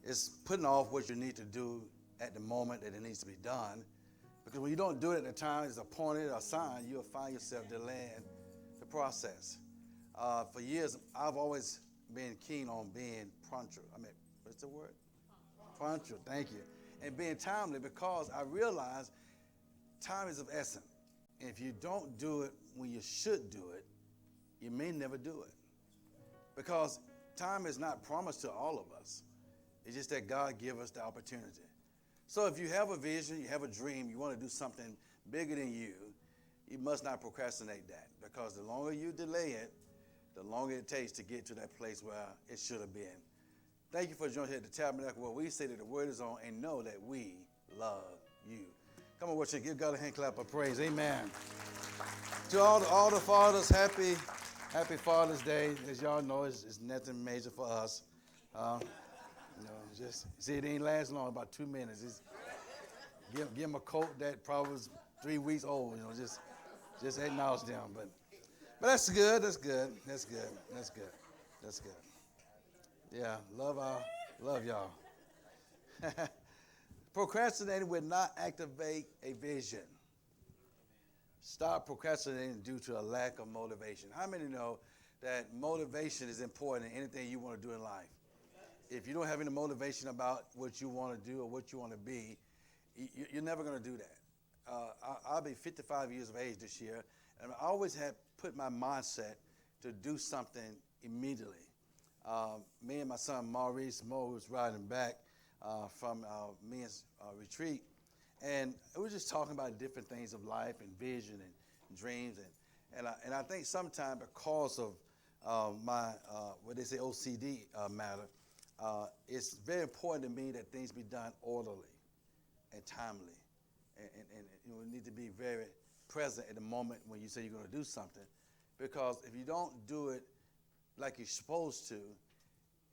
It's putting off what you need to do at the moment that it needs to be done. Because when you don't do it at the time it's appointed or assigned, you'll find yourself delaying the process. For years, I've always been keen on being punctual. What's the word? Punctual, thank you. And being timely, because I realize time is of essence. And if you don't do it when you should do it, you may never do it. Because time is not promised to all of us. It's just that God gives us the opportunity. So if you have a vision, you have a dream, you want to do something bigger than you must not procrastinate that. Because the longer you delay it, the longer it takes to get to that place where it should have been. Thank you for joining here at the Tabernacle, where we say that the word is on and know that we love you. Come on, watch it. Give God a hand clap of praise. Amen. To all the fathers, happy Father's Day. As y'all know, it's nothing major for us. Just see, it ain't last long, about 2 minutes. Give them a coat that probably was 3 weeks old. Just acknowledge them. But that's good. That's good. Yeah, love y'all. Procrastinating will not activate a vision. Stop procrastinating due to a lack of motivation. How many know that motivation is important in anything you want to do in life? If you don't have any motivation about what you want to do or what you want to be, you're never going to do that. I'll be 55 years of age this year, and I always had put my mindset to do something immediately. Me and my son Maurice Moe was riding back from our men's retreat, and we were just talking about different things of life and vision and dreams, and I think sometimes because of my what they say OCD matter, it's very important to me that things be done orderly and timely, and you need to be very present at the moment when you say you're going to do something, because if you don't do it like you're supposed to,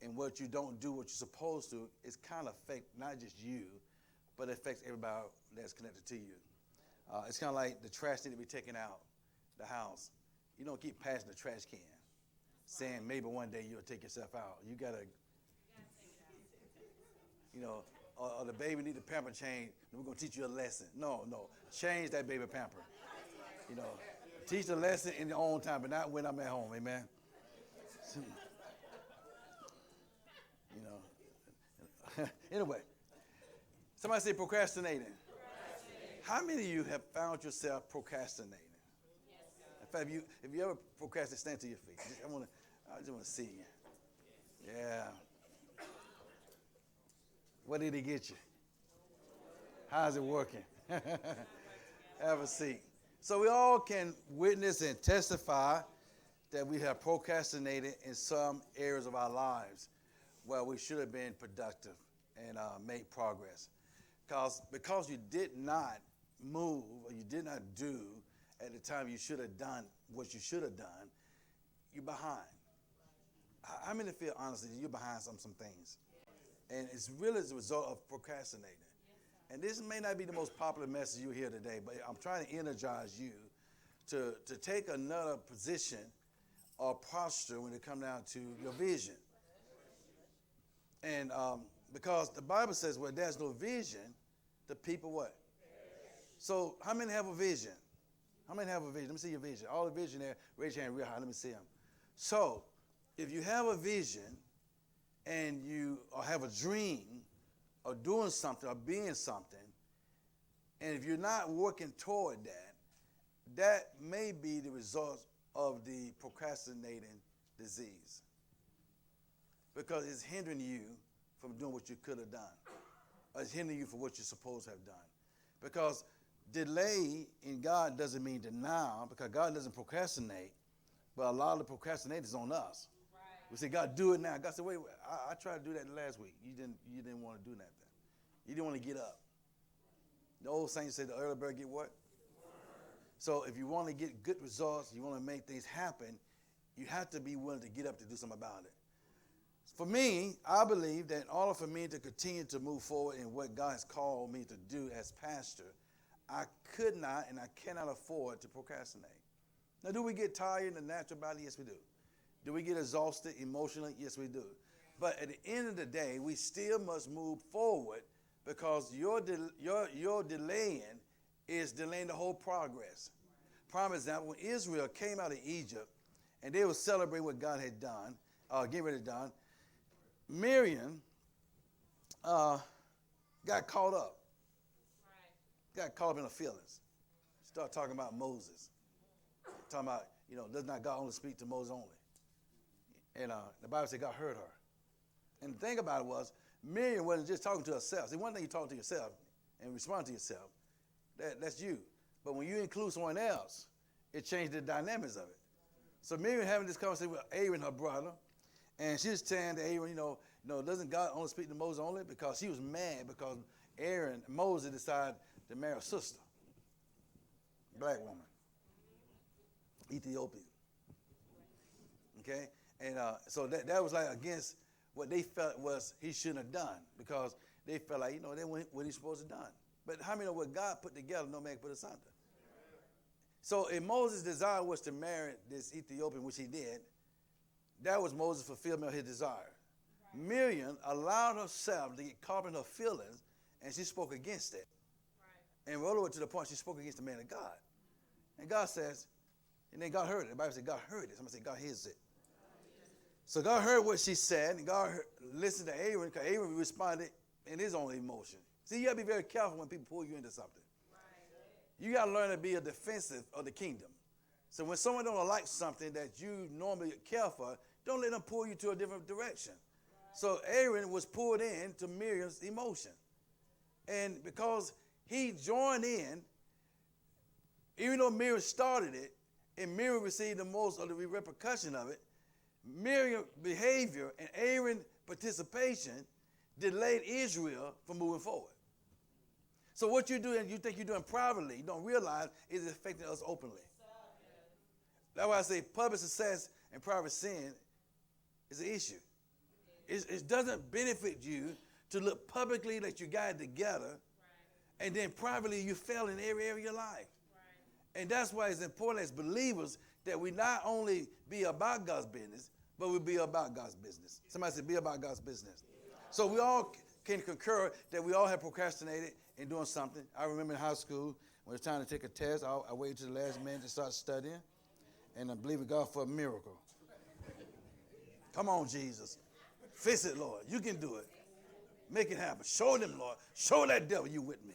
and what you don't do what you're supposed to, it's kind of affect not just you, but it affects everybody that's connected to you. It's kind of like the trash need to be taken out the house. You don't keep passing the trash can, saying maybe one day you'll take yourself out. You gotta, or the baby need a pamper change. We're gonna teach you a lesson. No, change that baby pamper. Teach the lesson in your own time, but not when I'm at home. Amen. Anyway, somebody say procrastinating. How many of you have found yourself procrastinating? In fact, if you ever procrastinate, stand to your feet. I just want to see you. Yeah. What did he get you? How's it working? Have a seat. So we all can witness and testify that we have procrastinated in some areas of our lives where we should have been productive and made progress. Because you did not move or you did not do at the time you should have done what you should have done, you're behind. How many feel honestly you're behind some things? And it's really as a result of procrastinating. And this may not be the most popular message you hear today, but I'm trying to energize you to take another position or posture when it comes down to your vision. And because the Bible says, where there's no vision, the people what? So how many have a vision? How many have a vision? Let me see your vision. All the vision there, raise your hand real high. Let me see them. So if you have a vision and you have a dream or doing something or being something, and if you're not working toward that, that may be the result of the procrastinating disease, because it's hindering you from doing what you could have done, or it's hindering you from what you're supposed to have done. Because delay in God doesn't mean denial, because God doesn't procrastinate, but a lot of the procrastination is on us. Right. We say, God, do it now. God said, wait, I tried to do that last week. You didn't want to do that then. You didn't want to get up. The old saints say the early bird get what? So if you want to get good results, you want to make things happen, you have to be willing to get up to do something about it. For me, I believe that in order for me to continue to move forward in what God has called me to do as pastor, I could not and I cannot afford to procrastinate. Now, do we get tired in the natural body? Yes, we do. Do we get exhausted emotionally? Yes, we do. But at the end of the day, we still must move forward because your delaying is delaying the whole progress. Prime example, when Israel came out of Egypt and they were celebrating what God had done, getting ready to done, Miriam got caught up. Got caught up in her feelings. Started talking about Moses. Talking about, does not God only speak to Moses only? And the Bible said God heard her. And the thing about it was, Miriam wasn't just talking to herself. See, one thing you talk to yourself and respond to yourself, that's you. But when you include someone else, it changed the dynamics of it. So Miriam having this conversation with Aaron, her brother, and she was saying to Aaron, doesn't God only speak to Moses only? Because she was mad because Moses decided to marry a sister, black woman, Ethiopian. Okay? And so that was like against what they felt was he shouldn't have done because they felt like, they went what he's supposed to have done. But how many know what God put together, no man put asunder? So if Moses' desire was to marry this Ethiopian, which he did, that was Moses' fulfillment of his desire. Right. Miriam allowed herself to get caught in her feelings, and she spoke against it. Right. And rolled over to the point she spoke against the man of God. And God says, and then God heard it. The Bible said God heard it. Somebody said God hears it. So God heard what she said, and God listened to Aaron, because Aaron responded in his own emotion. See, you got to be very careful when people pull you into something. Right. You got to learn to be a defensive of the kingdom. So when someone don't like something that you normally care for, don't let them pull you to a different direction. Right. So Aaron was pulled in to Miriam's emotion. And because he joined in, even though Miriam started it, and Miriam received the most of the repercussion of it, Miriam's behavior and Aaron's participation delayed Israel from moving forward. So what you're doing, you think you're doing privately, you don't realize is affecting us openly. That's why I say public success and private sin is an issue. It doesn't benefit you to look publicly that you got it together, and then privately you fail in every area of your life. And that's why it's important as believers that we not only be about God's business, but we be about God's business. Somebody said, be about God's business. So we all can concur that we all have procrastinated in doing something. I remember in high school, when it was time to take a test, I waited to the last minute to start studying, and I believe in God for a miracle. Come on, Jesus. Fix it, Lord. You can do it. Make it happen. Show them, Lord. Show that devil you with me.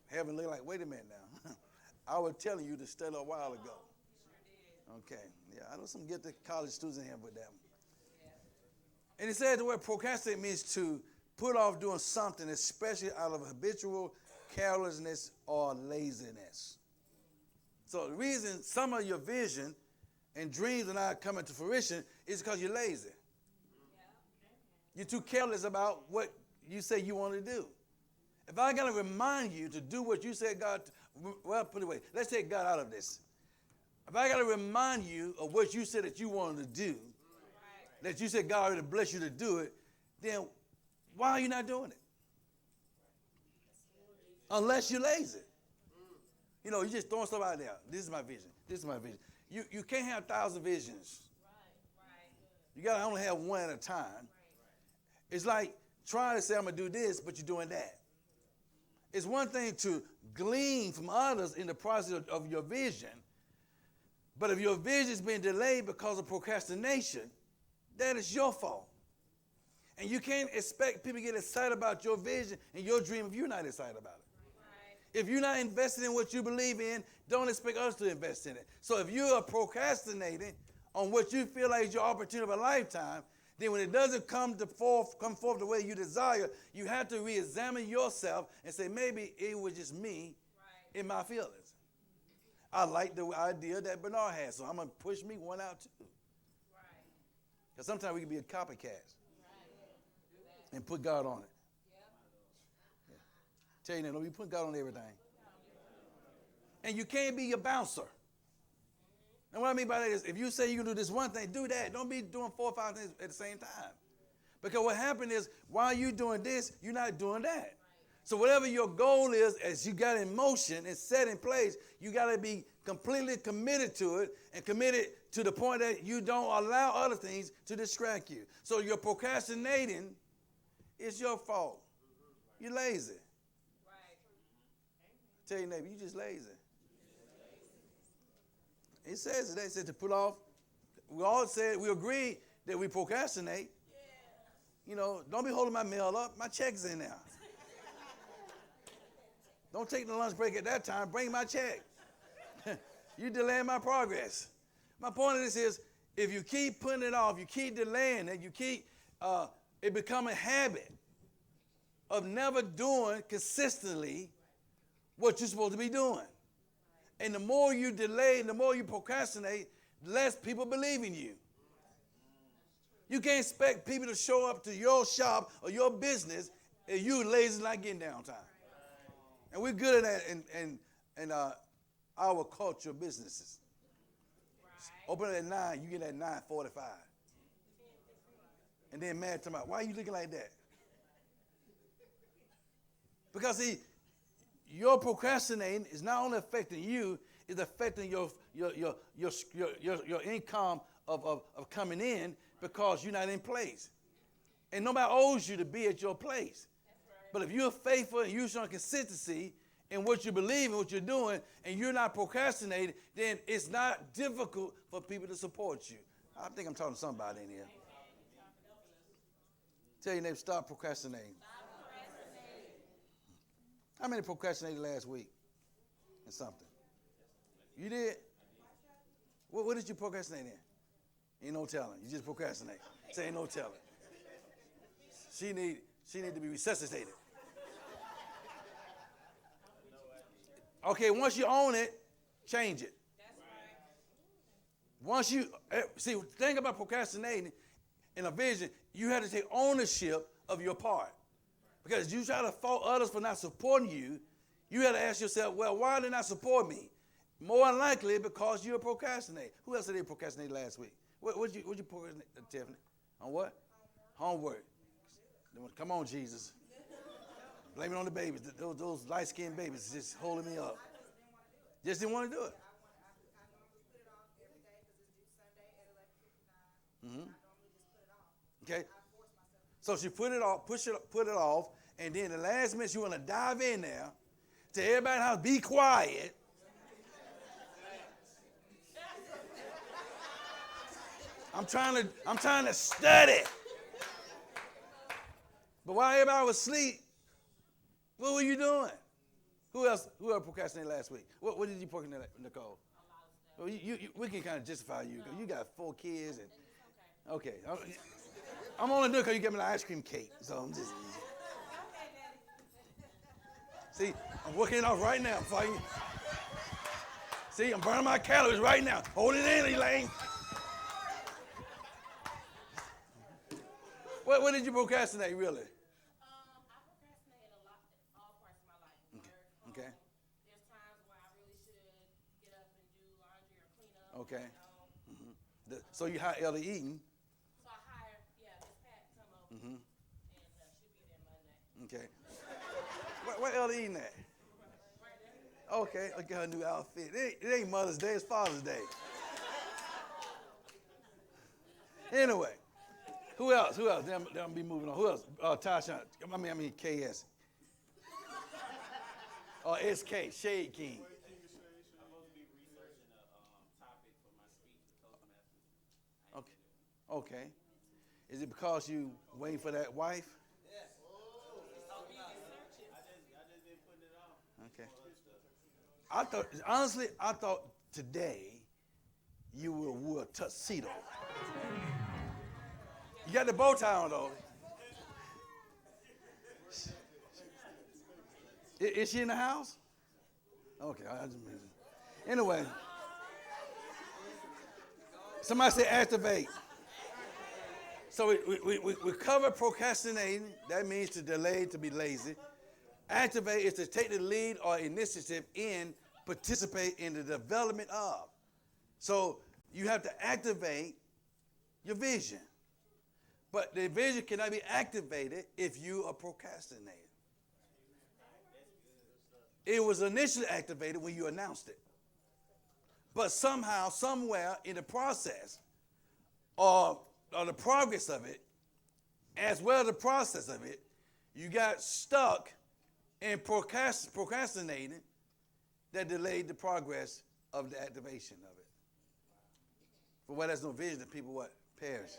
Heaven looked like, wait a minute now. I was telling you to study a while ago. Okay. Yeah, I know some gifted college students in here with that. And it said the word procrastinate means to put off doing something, especially out of habitual carelessness or laziness. So the reason some of your vision and dreams are not coming to fruition is because you're lazy. You're too careless about what you say you want to do. If I got to remind you to do what you said God, well, put it away. Let's take God out of this. If I got to remind you of what you said that you wanted to do, that you said God already blessed you to do it, then why are you not doing it? Unless you're lazy. You're just throwing stuff out there. This is my vision. This is my vision. You can't have 1,000 visions. You got to only have one at a time. It's like trying to say, I'm going to do this, but you're doing that. It's one thing to glean from others in the process of your vision, but if your vision is being delayed because of procrastination, that is your fault. And you can't expect people to get excited about your vision and your dream if you're not excited about it. Right. If you're not invested in what you believe in, don't expect others to invest in it. So if you are procrastinating on what you feel like is your opportunity of a lifetime, then when it doesn't come forth the way you desire, you have to re-examine yourself and say, maybe it was just me in my feelings. I like the idea that Bernard has, so I'm going to push me one out too. Because sometimes we can be a copycat and put God on it. Yeah. Tell you that, you put God on everything. And you can't be your bouncer. And what I mean by that is, if you say you can do this one thing, do that. Don't be doing 4 or 5 things at the same time. Because what happened is, while you're doing this, you're not doing that. So whatever your goal is, as you got in motion and set in place, you got to be completely committed to it and committed to the point that you don't allow other things to distract you. So your procrastinating is your fault. You're lazy. Right. Tell your neighbor, you just lazy. It says it. They said to put off. We all said, we agree that we procrastinate. You know, don't be holding my mail up. My check's in there. Don't take the lunch break at that time. Bring my check. You delaying my progress. My point of this is, if you keep putting it off, you keep delaying it, you keep, it become a habit of never doing consistently what you're supposed to be doing. And the more you delay and the more you procrastinate, the less people believe in you. You can't expect people to show up to your shop or your business if you lazy not getting downtime. And we're good at that in our culture businesses. Open it at 9, you get at 9:45. And then mad to me, why are you looking like that? Because see, your procrastinating is not only affecting you, it's affecting your income of coming in because you're not in place. And nobody owes you to be at your place. But if you're faithful and you're showing consistency in what you believe and what you're doing, and you're not procrastinating, then it's not difficult for people to support you. I think I'm talking to somebody in here. Tell your neighbor, stop procrastinating. How many procrastinated last week and something? You did? What did you procrastinate in? Ain't no telling. You just procrastinate. Say ain't no telling. She need to be resuscitated. Okay, once you own it, change it. Once you see, the thing about procrastinating in a vision, you have to take ownership of your part. Because you try to fault others for not supporting you, you have to ask yourself, well, why did they not support me? More than likely because you're procrastinating. Who else did they procrastinate last week? What'd you procrastinate, Tiffany? On what? Homework. Come on, Jesus. Blame it on the babies. Those light-skinned babies just holding me up. Just didn't want to do it. Mm-hmm. Okay. So she put it off, put it off, and then the last minute she want to dive in there to everybody in the house, be quiet. I'm trying to study. But while everybody was asleep, what were you doing? Who else procrastinated last week? What did you procrastinate, Nicole? Well, we can kind of justify you. You got 4 kids. And, okay. I'm only doing it because you gave me an ice cream cake. So I'm just. See, I'm working it off right now. See, I'm burning my calories right now. Hold it in, Elaine. What did you procrastinate, really? I procrastinate a lot, all parts of my life. Work, okay. There's times where I really should get up and do laundry or clean up. Okay. Mm-hmm. So you hire Ellie Eaton. So I hire, Miss Pat come over, and she'll be there Monday. Okay. Where Ellie Eaton at? Right there. Okay, look at her new outfit. It ain't Mother's Day, it's Father's Day. Anyway. Who else? They'll be moving on. Who else? Tasha. I mean, KS. SK, Shade King. I'm supposed to be researching a topic for my speech to Toastmasters. Okay. Is it because you waiting for that wife? Yes. I just been putting it on. Okay. I thought today you would wear a tuxedo. You got the bow tie on, though. Is she in the house? Okay, I just mentioned. Anyway, somebody say activate. So we cover procrastinating. That means to delay, to be lazy. Activate is to take the lead or initiative in, participate in the development of. So you have to activate your vision. But the vision cannot be activated if you are procrastinating. It was initially activated when you announced it. But somehow, somewhere in the process or the progress of it, as well as the process of it, you got stuck in procrastinating that delayed the progress of the activation of it. For where there's no vision, the people what? Perish.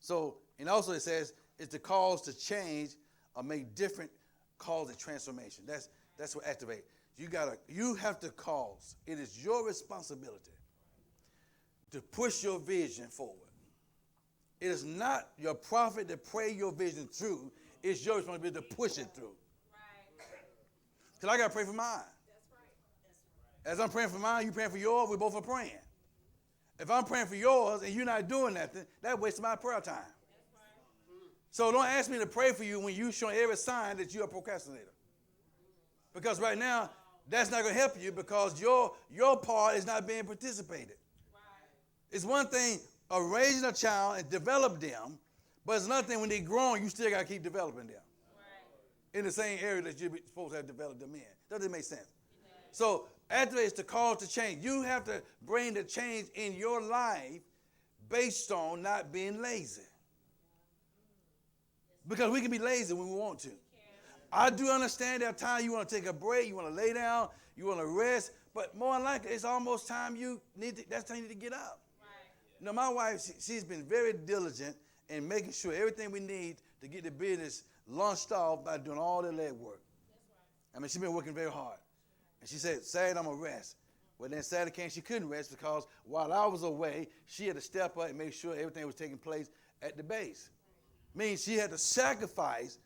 So, and also it says it's the cause to change or make different cause of transformation. That's what activate. You have to cause. It is your responsibility to push your vision forward. It is not your prophet to pray your vision through. It's your responsibility to push it through. Because I got to pray for mine. As I'm praying for mine, you praying for yours, we both are praying. If I'm praying for yours and you're not doing nothing, that wastes my prayer time. So don't ask me to pray for you when you show every sign that you're a procrastinator. Because right now, that's not going to help you because your part is not being participated. It's one thing of raising a child and develop them, but it's another thing when they're growing, you still got to keep developing them. In the same area that you're supposed to have developed them in. Does it make sense? So activate is the call to change. You have to bring the change in your life based on not being lazy. Because we can be lazy when we want to. I do understand there are times you want to take a break, you want to lay down, you want to rest, but more than likely, it's almost time that's time you need to get up. You know, my wife, she's been very diligent in making sure everything we need to get the business launched off by doing all the leg work. I mean, she's been working very hard. And she said, Saturday, I'm going to rest. Well, then Saturday came, she couldn't rest because while I was away, she had to step up and make sure everything was taking place at the base. Means she had to sacrifice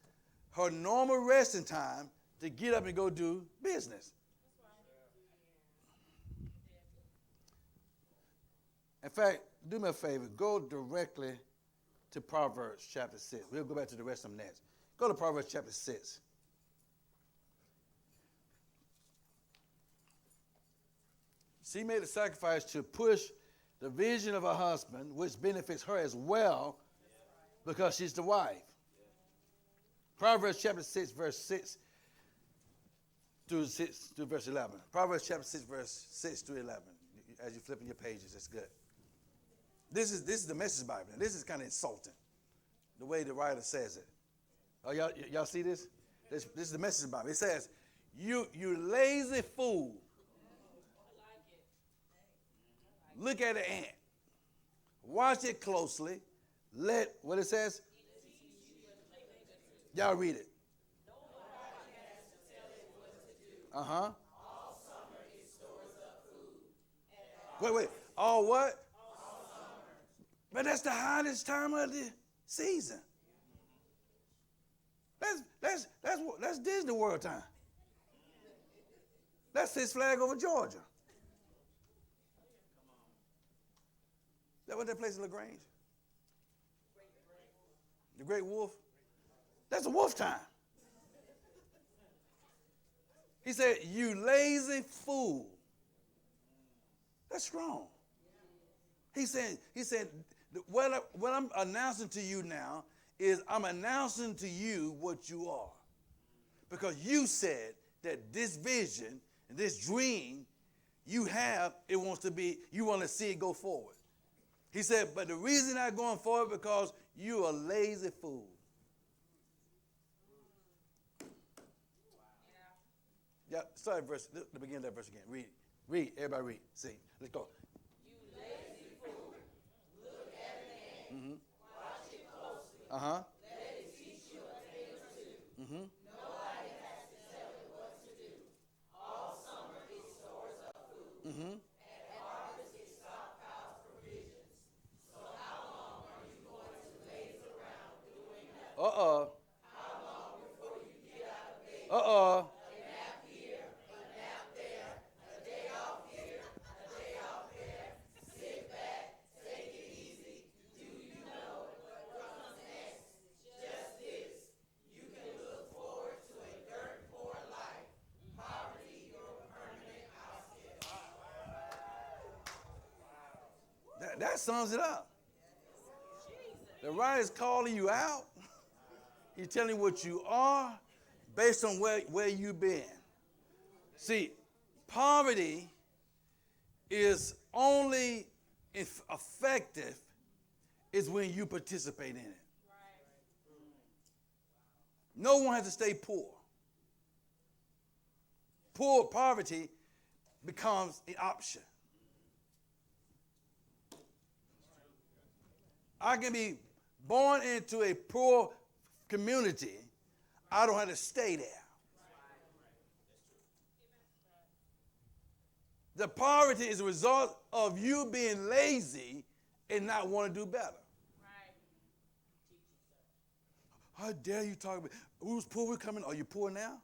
her normal resting time to get up and go do business. In fact, do me a favor. Go directly to Proverbs chapter 6. We'll go back to the rest of them next. Go to Proverbs chapter 6. She made a sacrifice to push the vision of her husband, which benefits her as well because she's the wife. Proverbs chapter 6, verse 6 through verse 11. Proverbs chapter 6, verse 6 through 11. As you're flipping your pages, it's good. This is the Message Bible. This is kind of insulting, the way the writer says it. Oh, y'all see this? This is the Message Bible. It says, you lazy fool. Look at the ant. Watch it closely. What it says? Y'all read it. Uh-huh. All summer it stores up food. Wait. All what? All summer. But that's the hottest time of the season. That's Disney World time. That's Six Flags over Georgia. That was that place in LaGrange? The Great Wolf? That's a wolf time. He said, you lazy fool. That's strong. He said, what I'm announcing to you now is I'm announcing to you what you are. Because you said that this vision, this dream you have, you want to see it go forward. He said, but the reason not going forward because you are a lazy fool. Yeah, start at the beginning of that verse again. Read, everybody read. See, let's go. You lazy fool, look at an ant, watch it closely. Uh-huh. Let it teach you a thing or two. Mm-hmm. Nobody has to tell it what to do. All summer it stores up food. Mm-hmm. At harvest it stockpiles provisions. So how long are you going to laze around doing nothing? How long before you get out of bed? A nap here, a nap there, a day off here, a day off there. Sit back, take it easy. Do you know what comes next? Just this. You can look forward to a dirt poor life. Poverty, your permanent outfit. That sums it up. The writer's calling you out. He's telling you what you are based on where you've been. See, poverty is only effective is when you participate in it. No one has to stay poor. Poverty becomes an option. I can be born into a poor community. I don't have to stay there. The poverty is a result of you being lazy and not want to do better. How dare you talk about who's poor? We're coming. Are you poor now?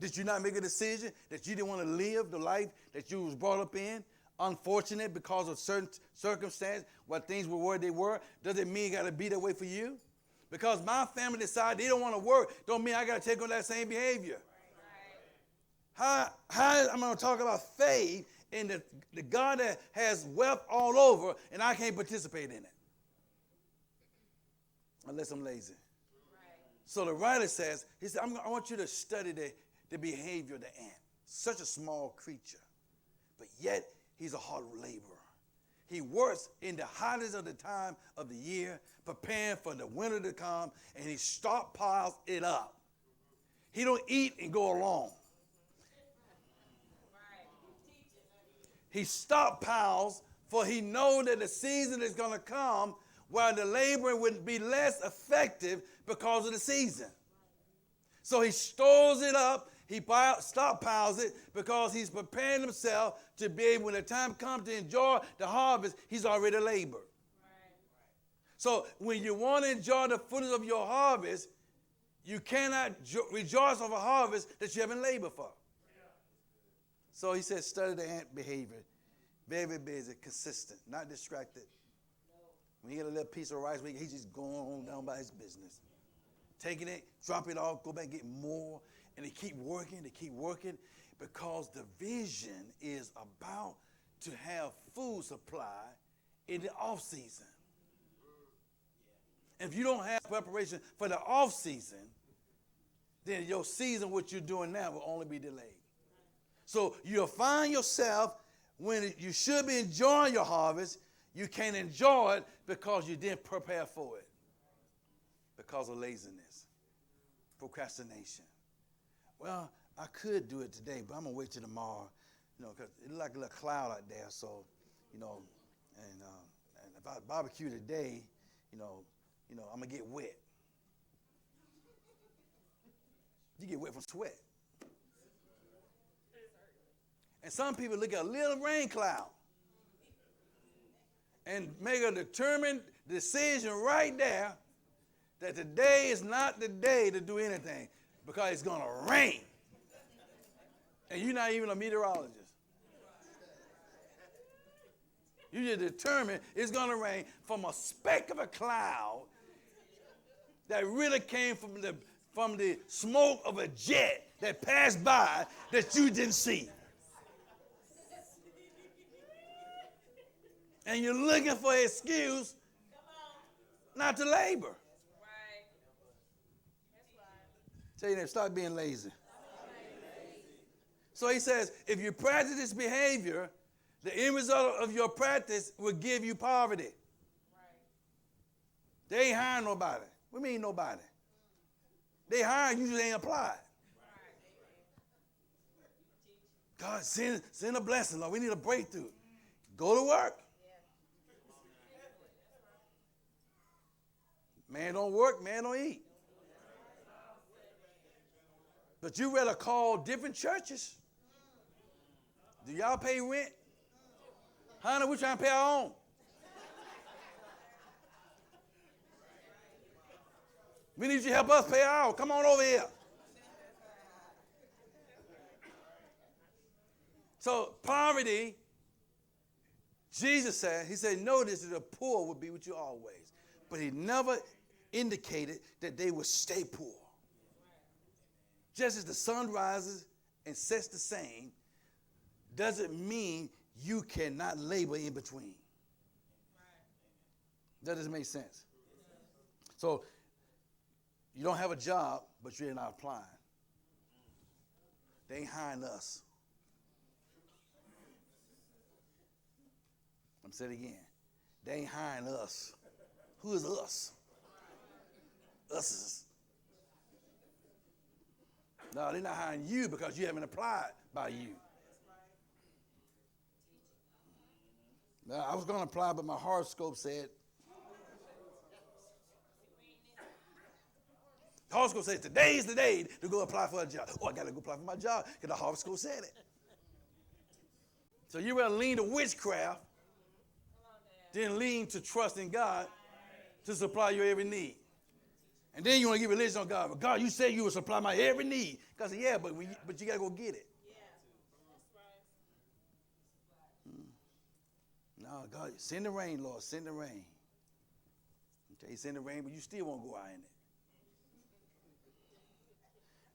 Did you not make a decision that you didn't want to live the life that you was brought up in? Unfortunate because of certain circumstances, what things were where they were. Doesn't mean it got to be that way for you. Because my family decided they don't want to work, don't mean I got to take on that same behavior. How am I going to talk about faith in the God that has wealth all over and I can't participate in it? Unless I'm lazy. So the writer says, he said, I want you to study the behavior of the ant. Such a small creature, but yet he's a hard laborer. He works in the hottest of the time of the year, preparing for the winter to come, and he stockpiles it up. He don't eat and go along. He stockpiles, for he knows that the season is going to come where the laboring would be less effective because of the season. So he stores it up, he stockpiles it because he's preparing himself to be able, when the time comes to enjoy the harvest, he's already labored. So when you want to enjoy the fruits of your harvest, you cannot rejoice over a harvest that you haven't labored for. So he says, study the ant behavior. Very, very busy, consistent, not distracted. When he get a little piece of rice, he's just going on down by his business. Taking it, drop it off, go back and get more. And they keep working, because the vision is about to have food supply in the off season. And if you don't have preparation for the off season, then your season, what you're doing now, will only be delayed. So you'll find yourself when you should be enjoying your harvest, you can't enjoy it because you didn't prepare for it. Because of laziness, procrastination. Well, I could do it today, but I'm going to wait till tomorrow, because it's like a little cloud out there. So, and if I barbecue today, I'm going to get wet. You get wet from sweat. And some people look at a little rain cloud and make a determined decision right there that today is not the day to do anything because it's going to rain. And you're not even a meteorologist. You just determined it's going to rain from a speck of a cloud that really came from the smoke of a jet that passed by that you didn't see. And you're looking for an excuse not to labor. Tell you that, stop being lazy. So he says, if you practice this behavior, the end result of your practice will give you poverty. They ain't hiring nobody. What do you mean nobody? They hire, usually ain't applied. God, send a blessing, Lord. We need a breakthrough. Go to work. Man don't work, man don't eat. But you rather call different churches. Do y'all pay rent? Honey, we're trying to pay our own. We need you to help us pay our own. Come on over here. So poverty, Jesus said, he said, notice that the poor would be with you always. But he never indicated that they would stay poor. Just as the sun rises and sets the same, doesn't mean you cannot labor in between. That doesn't make sense. So you don't have a job, but you're not applying. They ain't hiring us. I'm saying it again. They ain't hiring us. Who is us? Us is. No, they're not hiring you because you haven't applied by you. Now, I was going to apply, but my horoscope said. The horoscope says today's the day to go apply for a job. Oh, I got to go apply for my job because the horoscope said it. So you rather lean to witchcraft than lean to trust in God to supply your every need. And then you want to give religion on God. But God, you said you would supply my every need. God said, yeah, but you got to go get it. No, God, send the rain, Lord, send the rain. Okay, send the rain, but you still won't go out in it.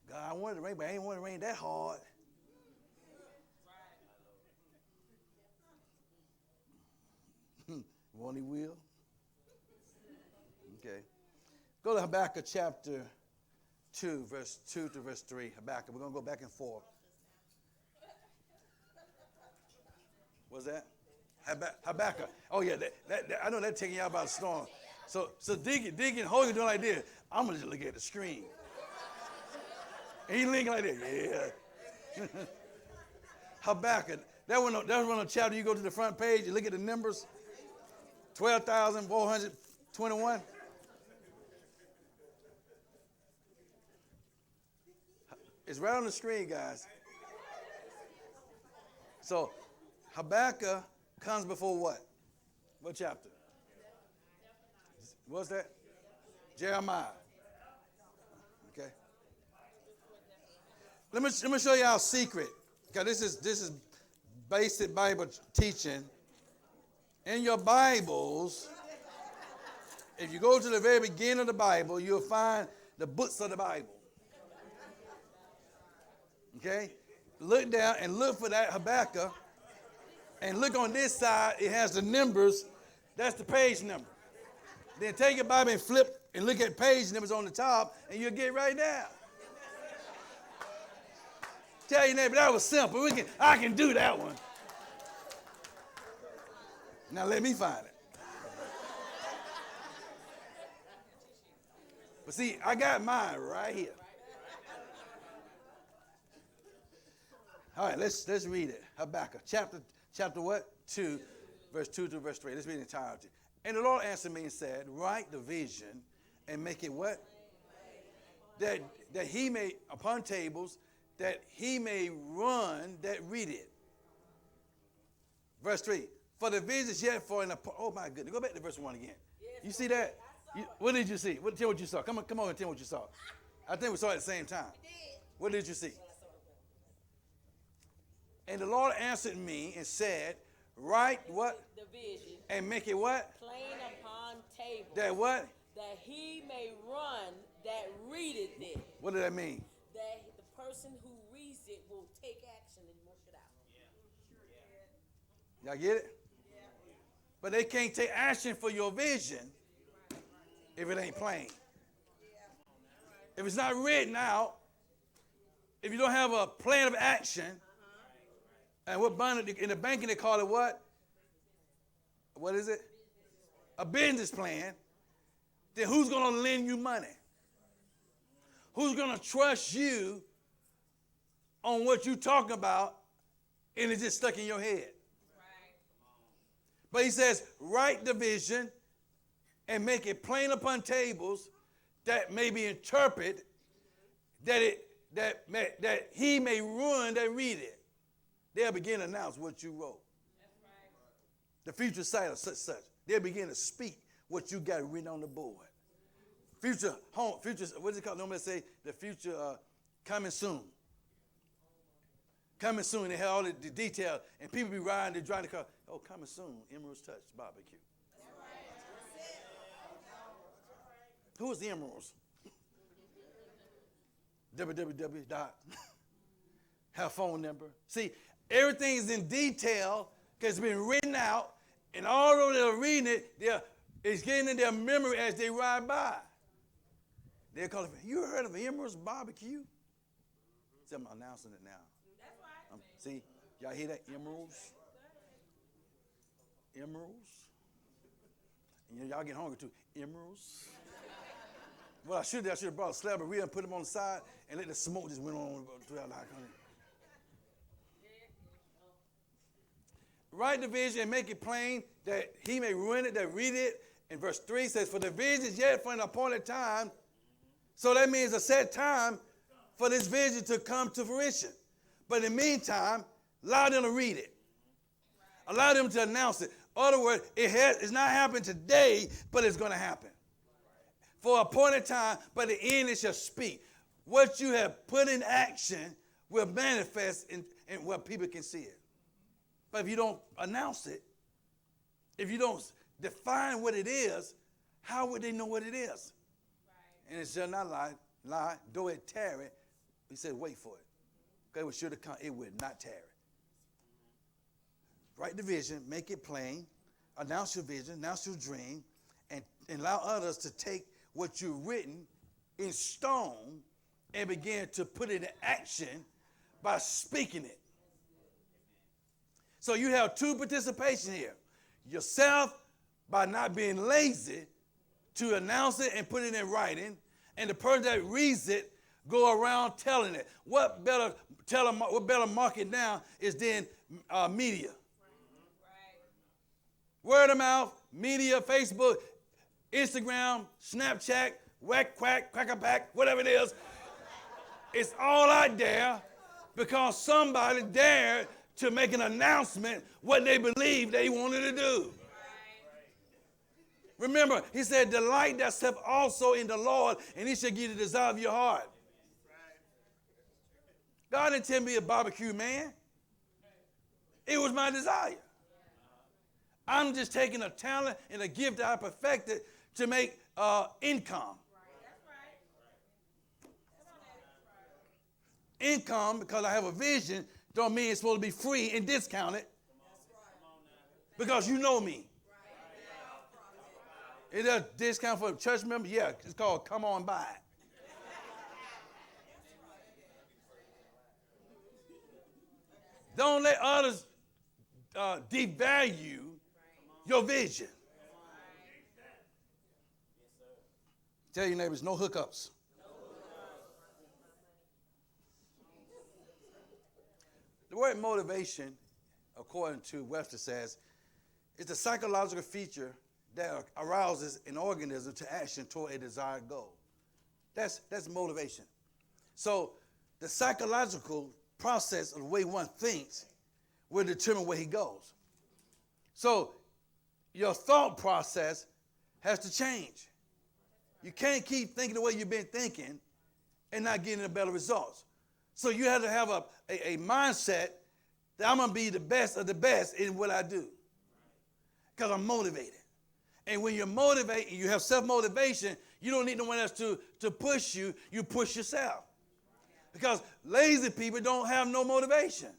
God, I wanted the rain, but I ain't want it to rain that hard. Won't he will? Okay. Go to Habakkuk chapter 2, verse 2 to verse 3. Habakkuk. We're going to go back and forth. What's that? Habakkuk. Oh, yeah. I know that's taking you out by the storm. So dig it, hold it, doing like this. I'm going to just look at the screen. And he linking like that. Yeah. Habakkuk. That was one of the chapters. You go to the front page, you look at the numbers. 12,421. It's right on the screen, guys. So Habakkuk comes before what? What chapter? What's that? Jeremiah. Okay. Let me show you our secret. Because this is basic Bible teaching. In your Bibles, if you go to the very beginning of the Bible, you'll find the books of the Bible. Okay? Look down and look for that Habakkuk. And look on this side, it has the numbers. That's the page number. Then take your Bible and flip and look at page numbers on the top, and you'll get right there. Tell your neighbor, that was simple. I can do that one. Now let me find it. But see, I got mine right here. All right, let's read it. Habakkuk, chapter what? 2, verse 2 to verse 3. Let's read the entirety. And the Lord answered me and said, write the vision and make it what? That he may, upon tables, that he may run that read it. Verse 3. For the vision is yet for an oh my goodness. Go back to verse 1 again. You see that? What did you see? Tell me what you saw. Come on and tell me what you saw. I think we saw it at the same time. What did you see? And the Lord answered me and said, write what? The vision. And make it what? Plain upon tables. That what? That he may run that readeth it. What did that mean? That the person who reads it will take action and work it out. Y'all get it? But they can't take action for your vision if it ain't plain. If it's not written out, if you don't have a plan of action, and what in the banking they call it what? What is it? A business plan. Then who's going to lend you money? Who's going to trust you on what you're talking about and it's just stuck in your head? But he says, write the vision and make it plain upon tables that may be interpreted, that he may run that read it. They'll begin to announce what you wrote. The future sight of such. They'll begin to speak what you got written on the board. Future, what is it called? Normally say the future coming soon. Coming soon. They have all the detail, and people be riding, they're driving the car. Oh, coming soon, Emerald's Touch Barbecue. Who is the Emeralds? www. Have phone number. See, everything is in detail because it's been written out, and although they're reading it, it's getting in their memory as they ride by. They're calling it, you heard of Emerald's Barbecue? See, I'm announcing it now. See, y'all hear that? Emeralds. Emeralds. And y'all get hungry too. Emeralds. Well, I should have brought a slab of real and put them on the side and let the smoke just went on throughout the house. Write the vision and make it plain that he may ruin it, that read it. And verse 3 says, for the vision is yet for an appointed time. So that means a set time for this vision to come to fruition. But in the meantime, allow them to read it. Allow them to announce it. In other words, it's not happening today, but it's going to happen. For a appointed time, but the end it shall speak. What you have put in action will manifest in what people can see it. But if you don't announce it, if you don't define what it is, how would they know what it is? Right. And it shall not lie, though it tarry. He said, wait for it. Okay, it was sure to come. It would not tarry. Write the vision, make it plain, announce your vision, announce your dream, and allow others to take what you've written in stone and begin to put it in action by speaking it. So you have two participation here. Yourself by not being lazy to announce it and put it in writing, and the person that reads it go around telling it. What better market now is than media? Word of mouth, media, Facebook, Instagram, Snapchat, whack, quack, crack-a-pack, whatever it is. It's all out there because somebody dared to make an announcement what they believed they wanted to do. Remember, he said, delight thyself also in the Lord, and he shall give you the desire of your heart. God didn't tell me to be a barbecue man. It was my desire. I'm just taking a talent and a gift that I perfected to make income. Income, because I have a vision, don't mean it's supposed to be free and discounted. Because you know me. Is there a discount for a church member? Yeah, it's called Come On By. Don't let others devalue your vision. Tell your neighbors, no hookups. The word motivation, according to Webster, says, is a psychological feature that arouses an organism to action toward a desired goal. That's motivation. So the psychological process of the way one thinks will determine where he goes. So your thought process has to change. You can't keep thinking the way you've been thinking and not getting the better results. So you have to have a mindset that I'm going to be the best of the best in what I do because I'm motivated. And when you're motivated, you have self-motivation, you don't need no one else to push you. You push yourself. Because lazy people don't have no motivation.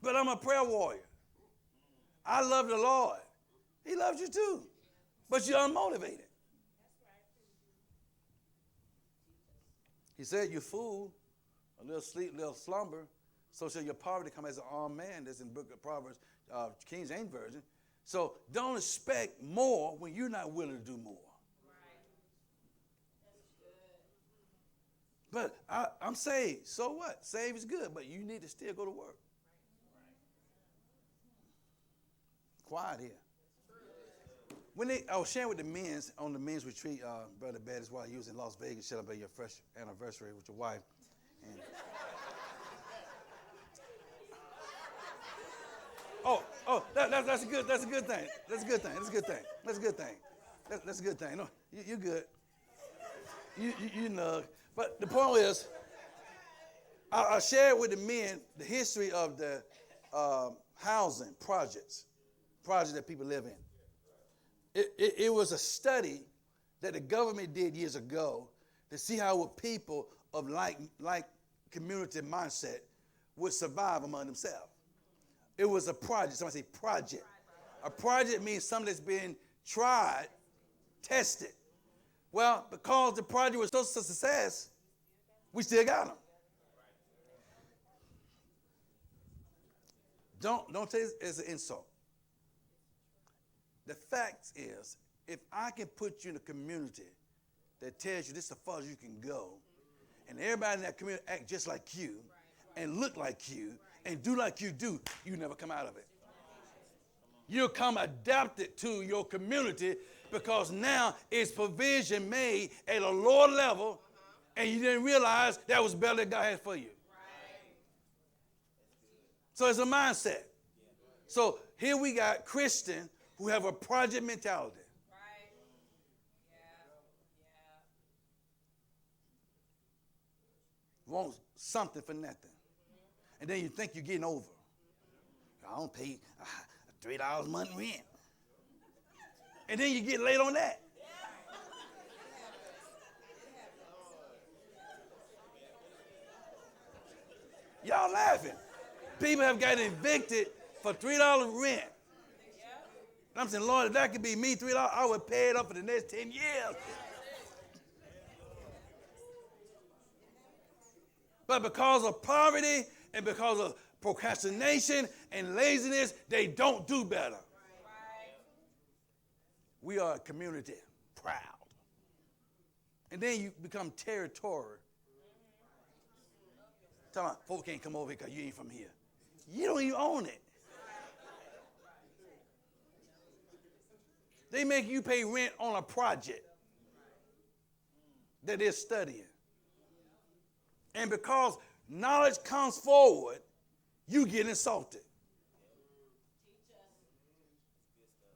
But I'm a prayer warrior. I love the Lord. He loves you too. But you're unmotivated. He said, you fool, a little sleep, a little slumber, so shall your poverty come as an armed man. That's in the book of Proverbs, King James Version. So don't expect more when you're not willing to do more. But I'm saved. So what? Saved is good, but you need to still go to work. Quiet here. I was sharing with the men's on the men's retreat, Brother Bettis, while he was in Las Vegas, celebrating your first anniversary with your wife. And that's a good thing. That's a good thing. No, you're good. You know. But the point is, I shared with the men the history of the housing projects that people live in. It was a study that the government did years ago to see how people of like community mindset would survive among themselves. It was a project. Somebody say project. A project means something that's been tried, tested. Well, because the project was such a success, we still got them. Don't take it as an insult. The fact is, if I can put you in a community that tells you this is as far as you can go, and everybody in that community act just like you, and look like you, and do like you do, you never come out of it. You'll come adapted to your community because now it's provision made at a lower level, and you didn't realize that was better than God had for you. So it's a mindset. So here we got Christians who have a project mentality. Want something for nothing. And then you think you're getting over. I don't pay $3 a month rent. And then you get late on that. Y'all laughing. People have gotten evicted for $3 rent. And I'm saying, Lord, if that could be me, $3, I would pay it up for the next 10 years. But because of poverty and because of procrastination and laziness, they don't do better. We are a community, proud. And then you become territorial. Tell them, folks can't come over here because you ain't from here. You don't even own it. They make you pay rent on a project that they're studying. And because knowledge comes forward, you get insulted.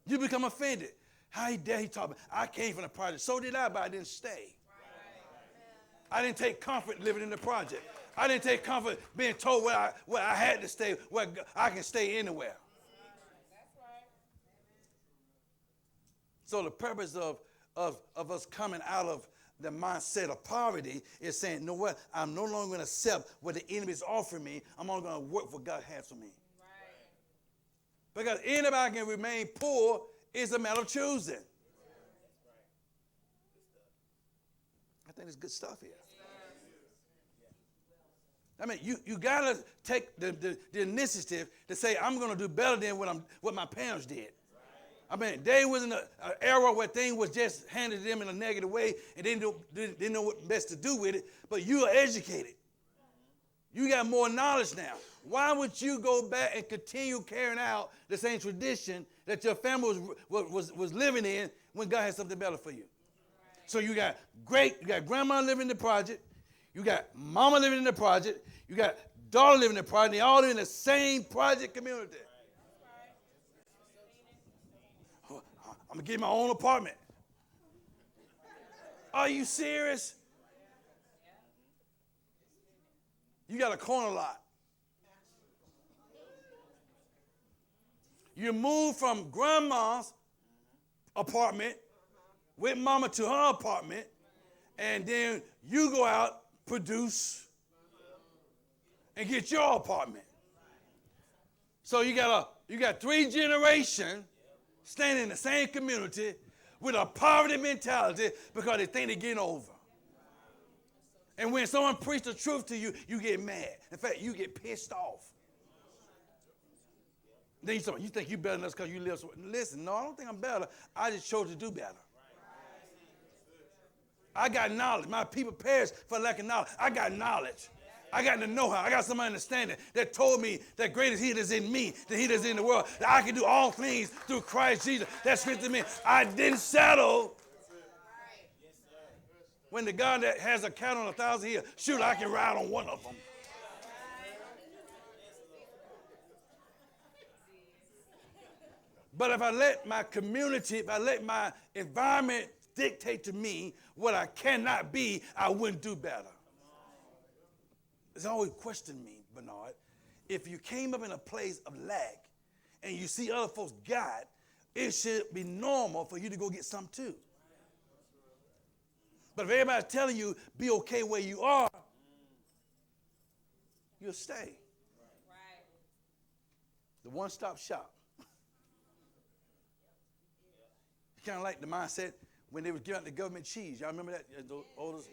You become offended. How dare he talk about, I came from the project. So did I, but I didn't stay. I didn't take comfort living in the project. I didn't take comfort being told where I had to stay, where I can stay anywhere. So the purpose of us coming out of the mindset of poverty is saying, you know what? I'm no longer going to accept what the enemy is offering me. I'm only going to work for what God has for me. Because anybody can remain poor. It's a matter of choosing. I think there's good stuff here. I mean, you got to take the initiative to say, I'm going to do better than what my parents did. I mean, they was in an era where things was just handed to them in a negative way, and they didn't know what best to do with it. But you are educated. You got more knowledge now. Why would you go back and continue carrying out the same tradition that your family was living in when God had something better for you? So you got grandma living in the project, you got mama living in the project, you got daughter living in the project, they all live in the same project community. I'm going to get my own apartment. Are you serious? You got a corner lot. You move from grandma's apartment with mama to her apartment, and then you go out, produce, and get your apartment. So you got 3 generations standing in the same community with a poverty mentality because they think they're getting over. And when someone preaches the truth to you, you get mad. In fact, you get pissed off. Then you say, you think you're better than us because you live so. Listen, no, I don't think I'm better. I just chose to do better. I got knowledge. My people perish for lack of knowledge. I got knowledge. I got the know-how. I got some understanding that told me that greater is he that's in me than he that's in the world. That I can do all things through Christ Jesus. That strengthens me. I didn't settle. When the God that has a cattle on 1,000 hills, shoot, I can ride on one of them. But if I let my community, if I let my environment dictate to me what I cannot be, I wouldn't do better. It's always questioned me, Bernard. If you came up in a place of lack and you see other folks got, it should be normal for you to go get some too. But if everybody's telling you be okay where you are, you'll stay. The one-stop shop. Kind of like the mindset when they were giving out the government cheese. Y'all remember that? Those oldest,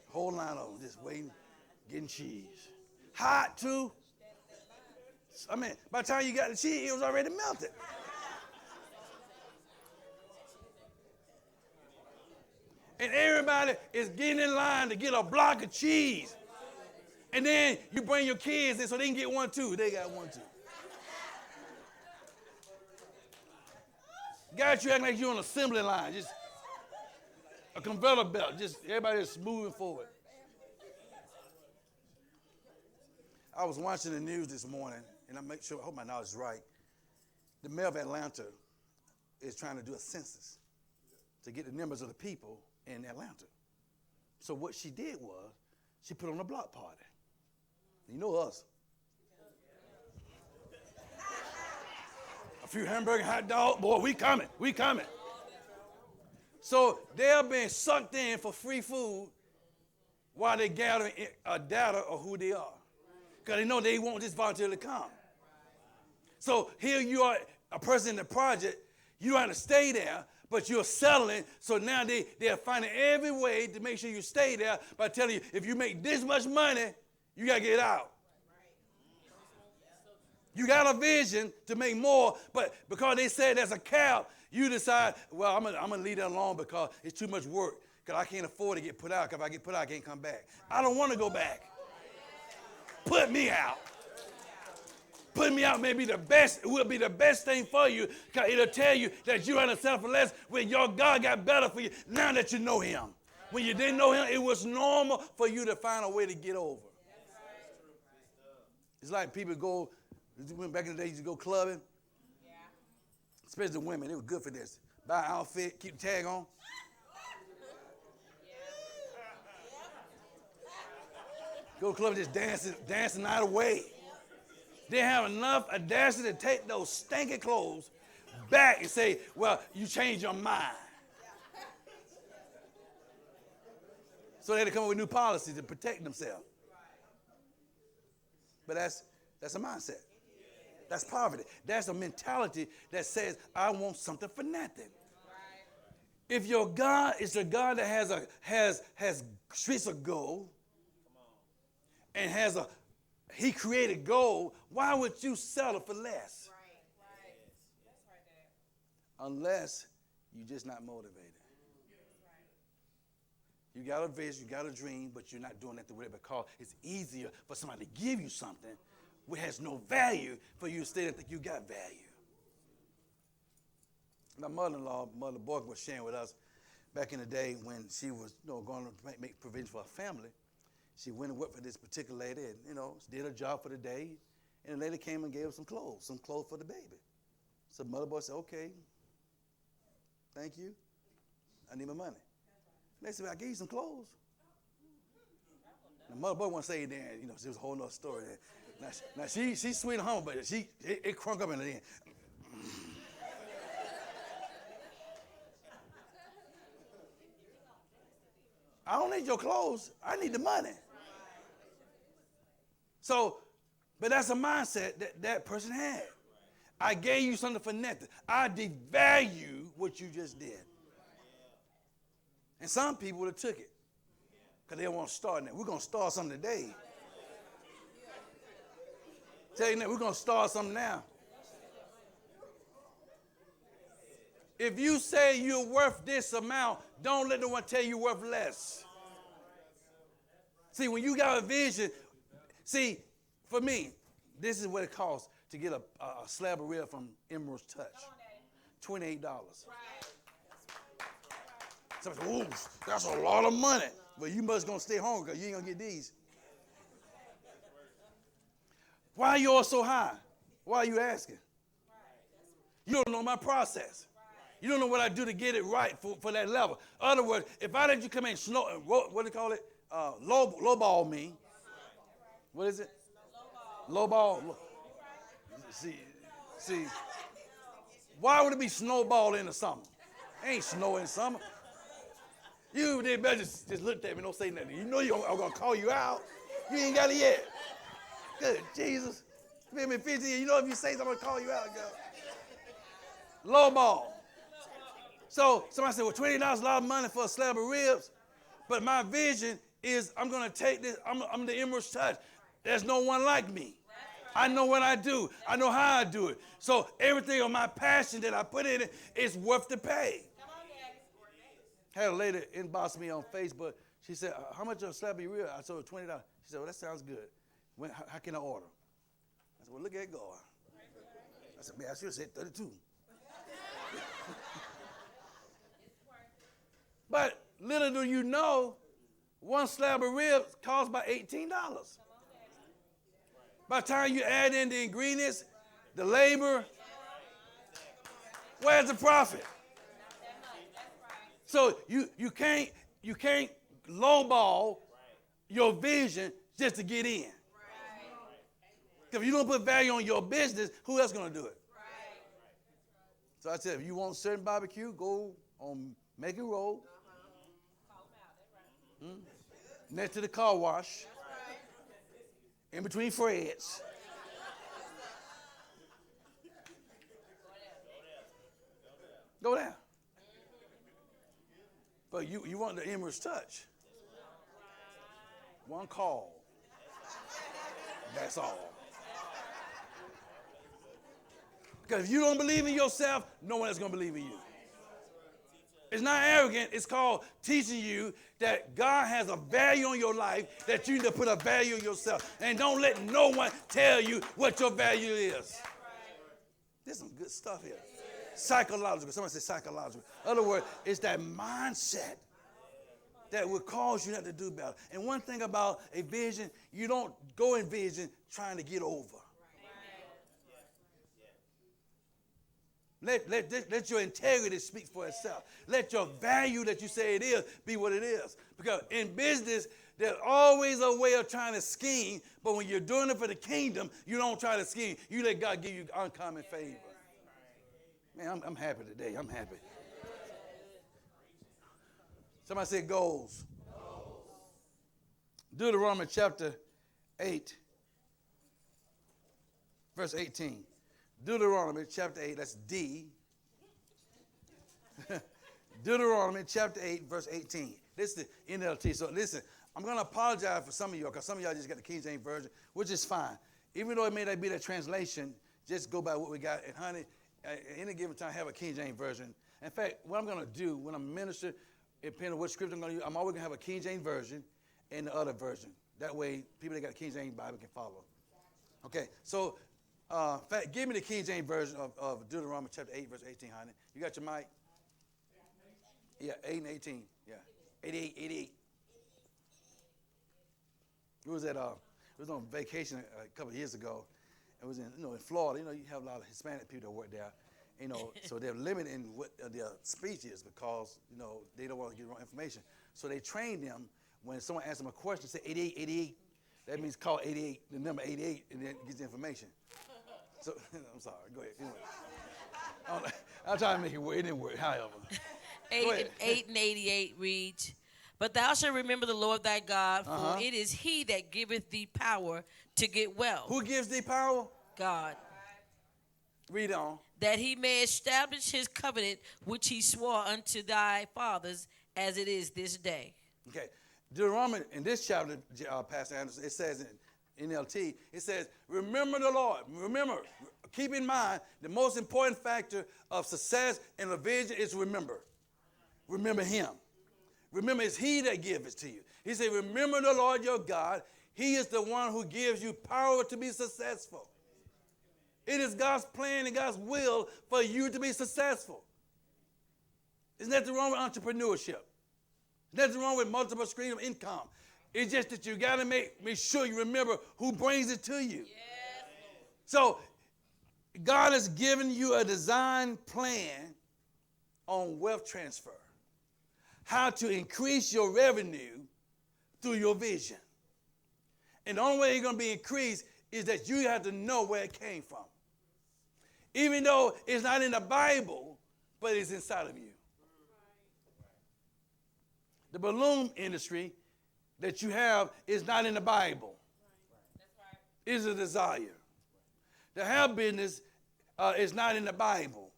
whole line of them just waiting, getting cheese. Hot too. I mean, by the time you got the cheese, it was already melted. And everybody is getting in line to get a block of cheese. And then you bring your kids in so they can get one too. They got one too. Got you acting like you're on an assembly line, just a conveyor belt, just everybody is moving forward. I was watching the news this morning, and I hope my knowledge is right. The mayor of Atlanta is trying to do a census to get the numbers of the people in Atlanta. So what she did was, she put on a block party. You know us. A few hamburger, hot dog, boy, we coming. So they're being sucked in for free food while they gather data of who they are. Because they know they want this volunteer to come. So here you are, a person in the project, you don't have to stay there, but you're settling, so now they're finding every way to make sure you stay there by telling you, if you make this much money, you got to get out. You got a vision to make more, but because they said there's a cap, you decide, well, I'm going to leave that alone because it's too much work, because I can't afford to get put out, because if I get put out, I can't come back. I don't want to go back. Put me out. Put me out may be the best, it will be the best thing for you, because it'll tell you that you're going to settle for less when your God got better for you now that you know him. When you didn't know him, it was normal for you to find a way to get over. It's like people go, back in the day, you used to go clubbing. Yeah. Especially the women, they were good for this. Buy an outfit, keep the tag on. Go to the club just dancing the night away. They have enough audacity to take those stinking clothes back and say, well, you changed your mind. So they had to come up with new policies to protect themselves. But that's a mindset. That's poverty. That's a mentality that says, I want something for nothing. If your God is a God that has streets of gold and he created gold, why would you settle for less? Right. That's right there. Unless you're just not motivated. You got a vision, you got a dream, but you're not doing that with it because it's easier for somebody to give you something which has no value for you to stay there and think you got value. My mother-in-law, Mother Borg, was sharing with us back in the day when she was going to make provision for her family. She went and worked for this particular lady and, did her job for the day. And the lady came and gave her some clothes for the baby. So Mother Borg said, okay, thank you. I need my money. They said, I gave you some clothes. Now, Mother Borg won't say it then, it was a whole nother story there. Now she's sweet and humble, but it crunk up in the end. I don't need your clothes. I need the money. So, but that's a mindset that person had. I gave you something for nothing. I devalue what you just did. And some people would have took it because they don't want to start now. We're going to start something today. Tell you that we're going to start something now. If you say you're worth this amount, don't let no one tell you worth less. See, when you got a vision, for me, this is what it costs to get a slab of rib from Emerald's Touch. $28. Somebody said, ooh, that's a lot of money. But you must going to stay home because you ain't going to get these. Why are yours so high? Why are you asking? You don't know my process. You don't know what I do to get it right for that level. In other words, if I let you come in and what do you call it? Lowball me. What is it? Lowball. See. Why would it be snowball in the summer? Ain't snow in summer. You did better just look at me, don't say nothing. You know I'm going to call you out. You ain't got it yet. Good Jesus. You been 15 years. You know if you say something, I'm going to call you out, girl. Lowball. So somebody said, well, $20 is a lot of money for a slab of ribs. But my vision is I'm going to take this. I'm the Emerald's Touch. There's no one like me. I know what I do. I know how I do it. So everything on my passion that I put in it is worth the pay. Come on, Daddy. Had a lady inbox me on Facebook. She said, how much of a slab of your rib? I told her $20. She said, well, that sounds good. How can I order? I said, well, look at God. I said, man, I should have said 32. But little do you know, one slab of ribs costs about $18. By the time you add in the ingredients, the labor, where's the profit? So you can't lowball your vision just to get in. Because if you don't put value on your business, who else going to do it? So I said, if you want certain barbecue, go on Macon Road. Next to the car wash. In between Fred's. Go there. But you want the Emerald's touch. One call. That's all. Because if you don't believe in yourself, no one else is going to believe in you. It's not arrogant. It's called teaching you that God has a value on your life, that you need to put a value on yourself. And don't let no one tell you what your value is. There's some good stuff here. Psychological. Somebody say psychological. In other words, it's that mindset that will cause you not to do better. And one thing about a vision, you don't go in vision trying to get over. Let your integrity speak for itself. Let your value that you say it is be what it is. Because in business, there's always a way of trying to scheme, but when you're doing it for the kingdom, you don't try to scheme. You let God give you uncommon favor. Man, I'm happy today. I'm happy. Somebody say goals. Deuteronomy chapter 8, verse 18. Deuteronomy chapter 8, that's D. Deuteronomy chapter 8, verse 18. This is the NLT. So listen, I'm going to apologize for some of y'all because some of y'all just got the King James Version, which is fine. Even though it may not be the translation, just go by what we got. And honey, at any given time, have a King James Version. In fact, what I'm going to do when I'm ministering, depending on what scripture I'm going to use, I'm always going to have a King James Version and the other version. That way, people that got a King James Bible can follow. Okay, so in fact, give me the King James Version of Deuteronomy chapter 8, verse 18, honey. You got your mic? Yeah, 8 and 18. Yeah, 88. It was on vacation a couple of years ago. It was in Florida. You have a lot of Hispanic people that work there. So they're limiting what their speech is because they don't want to get wrong information. So they train them when someone asks them a question, say 88. That means call 88, the number 88, and then it gives the information. So I'm sorry. Go ahead. Anyway. I'll try to make it work. It didn't work. However, 8 and 88 reads, "But thou shalt remember the Lord thy God, for it is he that giveth thee power to get wealth." Who gives thee power? God. Read on. "That he may establish his covenant, which he swore unto thy fathers, as it is this day." Okay. Deuteronomy, in this chapter, Pastor Anderson, it says in NLT, it says, remember the Lord. Remember, keep in mind, the most important factor of success in a vision is remember. Remember him. Remember, it's he that gives it to you. He said, remember the Lord your God. He is the one who gives you power to be successful. It is God's plan and God's will for you to be successful. There's nothing wrong with entrepreneurship. There's nothing wrong with multiple streams of income. It's just that you got to make sure you remember who brings it to you. Yes. So God has given you a design plan on wealth transfer. How to increase your revenue through your vision. And the only way it's going to be increased is that you have to know where it came from. Even though it's not in the Bible, but it's inside of you. The balloon industry that you have is not in the Bible. It's a desire. The hair business is not in the Bible,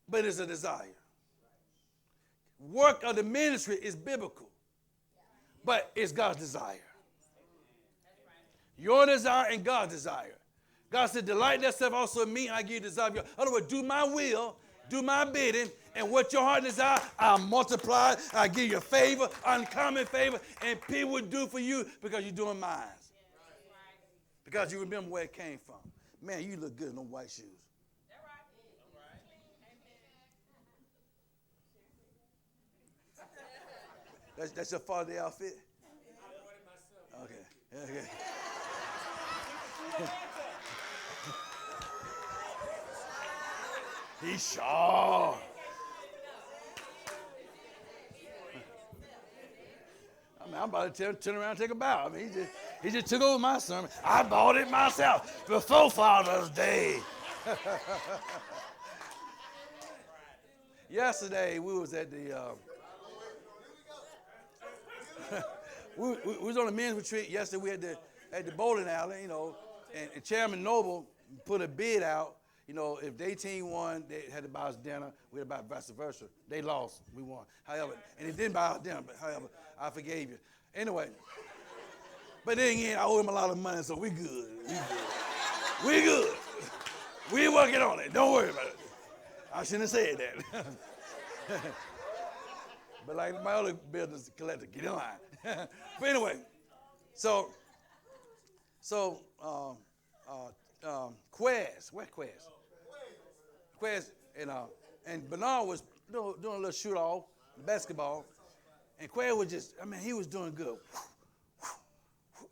but it's a desire. Work of the ministry is biblical, but it's God's desire. Your desire and God's desire. God said, delight thyself also in me, and I give you the desire of your. In other words, do my will, do my bidding, and what your heart desire, I'll multiply. I'll give you favor, uncommon favor, and people will do for you because you're doing mine. Because you remember where it came from. Man, you look good in those white shoes. That's your Father's Day outfit? Okay. He's sharp. I mean, I'm about to turn around and take a bow. I mean, he just took over my sermon. I bought it myself before Father's Day. Yesterday, we was at the... we was on a men's retreat. Yesterday, we had at the bowling alley, you know, and Chairman Noble put a bid out. You know, if their team won, they had to buy us dinner. We had to buy vice versa. They lost, we won. However, and they didn't buy us dinner, but however, I forgave you. Anyway, but then again, I owe him a lot of money, so we good. We good. We working on it. Don't worry about it. I shouldn't have said that. But like my other business collector, get in line. But anyway, so Quez, where Quez? Quez and Bernard was doing a little shoot off, basketball, and Quez was just, I mean, he was doing good.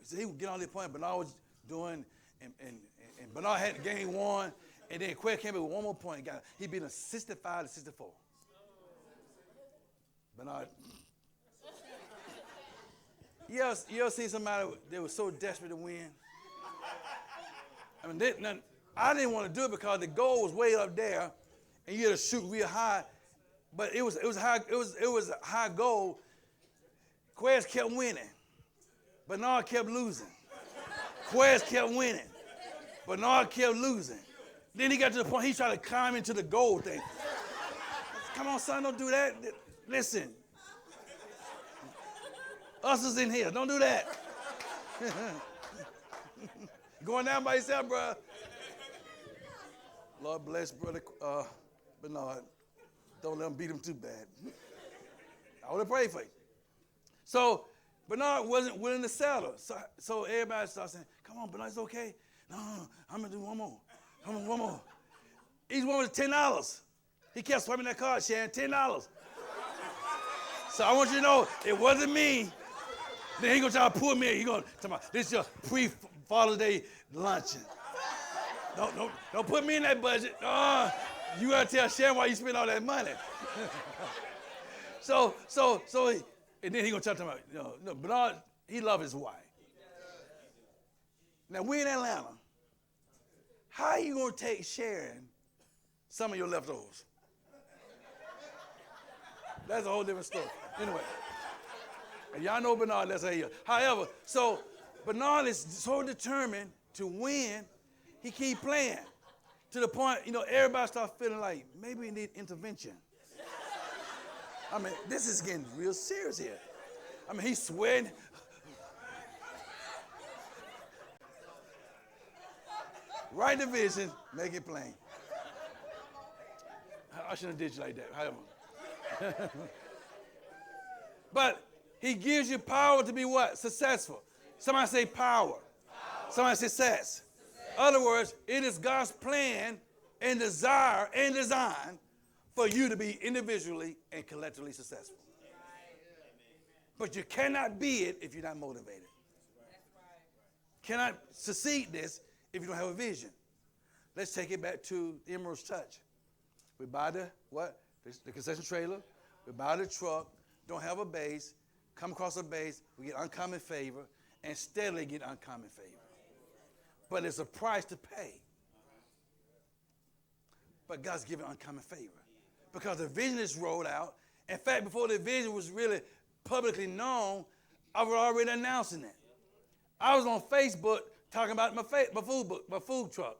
So he would get on the point. Bernard was doing, and Bernard had game one, and then Quez came in with one more point. He beat him 65-64. Bernard. You ever see somebody that was so desperate to win? I mean, I didn't want to do it because the goal was way up there, and you had to shoot real high. But it was a high goal. Quez kept winning. Bernard kept losing. Quez kept winning. Bernard kept losing. Then he got to the point he tried to climb into the goal thing. Come on, son, don't do that. Listen. Us is in here. Don't do that. Going down by yourself, bro. Lord bless brother Bernard. Don't let him beat him too bad. I want to pray for you. So Bernard wasn't willing to settle. So everybody started saying, come on, Bernard, it's okay. No, I'm going to do one more. Come on, one more. Each one was $10. He kept swiping that card, sharing $10. So I want you to know, it wasn't me. Then he going to try to pull me in. He going to talk about, this is your pre-Father's Day luncheon. Don't put me in that budget. You got to tell Sharon why you spend all that money. So and then he going to talk about, no, Bernard, he loved his wife. Now, we in Atlanta. How are you going to take Sharon some of your leftovers? That's a whole different story. Anyway. And y'all know Bernard, that's how he is. However, so Bernard is so determined to win, he keep playing. To the point, everybody start feeling like, maybe we need intervention. I mean, this is getting real serious here. I mean, he's sweating. Write the vision, make it plain. I shouldn't have did you like that, however. But he gives you power to be what? Successful. Somebody say power. Somebody say success. In other words, it is God's plan and desire and design for you to be individually and collectively successful. But you cannot be it if you're not motivated. Cannot succeed this if you don't have a vision. Let's take it back to the Emerald's Touch. We buy the concession trailer. We buy the truck. Don't have a base. Come across a base. We get uncommon favor and steadily get uncommon favor. But it's a price to pay. But God's given uncommon favor because the vision is rolled out. In fact, before the vision was really publicly known, I was already announcing it. I was on Facebook talking about my food truck.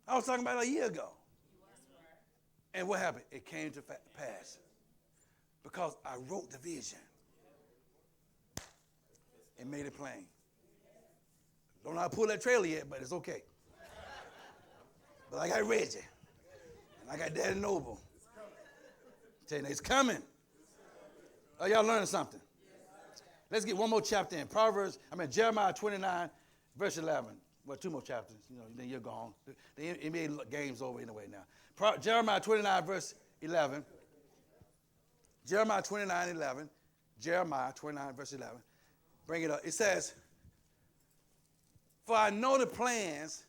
I was talking about it a year ago. And what happened? It came to pass because I wrote the vision and made it plain. Don't know how to pull that trailer yet, but it's okay. But I got Reggie. And I got Daddy Noble. Tell you, it's coming. Are y'all learning something? Let's get one more chapter in. Jeremiah 29, verse 11. Well, two more chapters. Then you're gone. The NBA game's over anyway now. Jeremiah 29, verse 11. Jeremiah 29, 11. Jeremiah 29, verse 11. Bring it up. It says, for I know the plans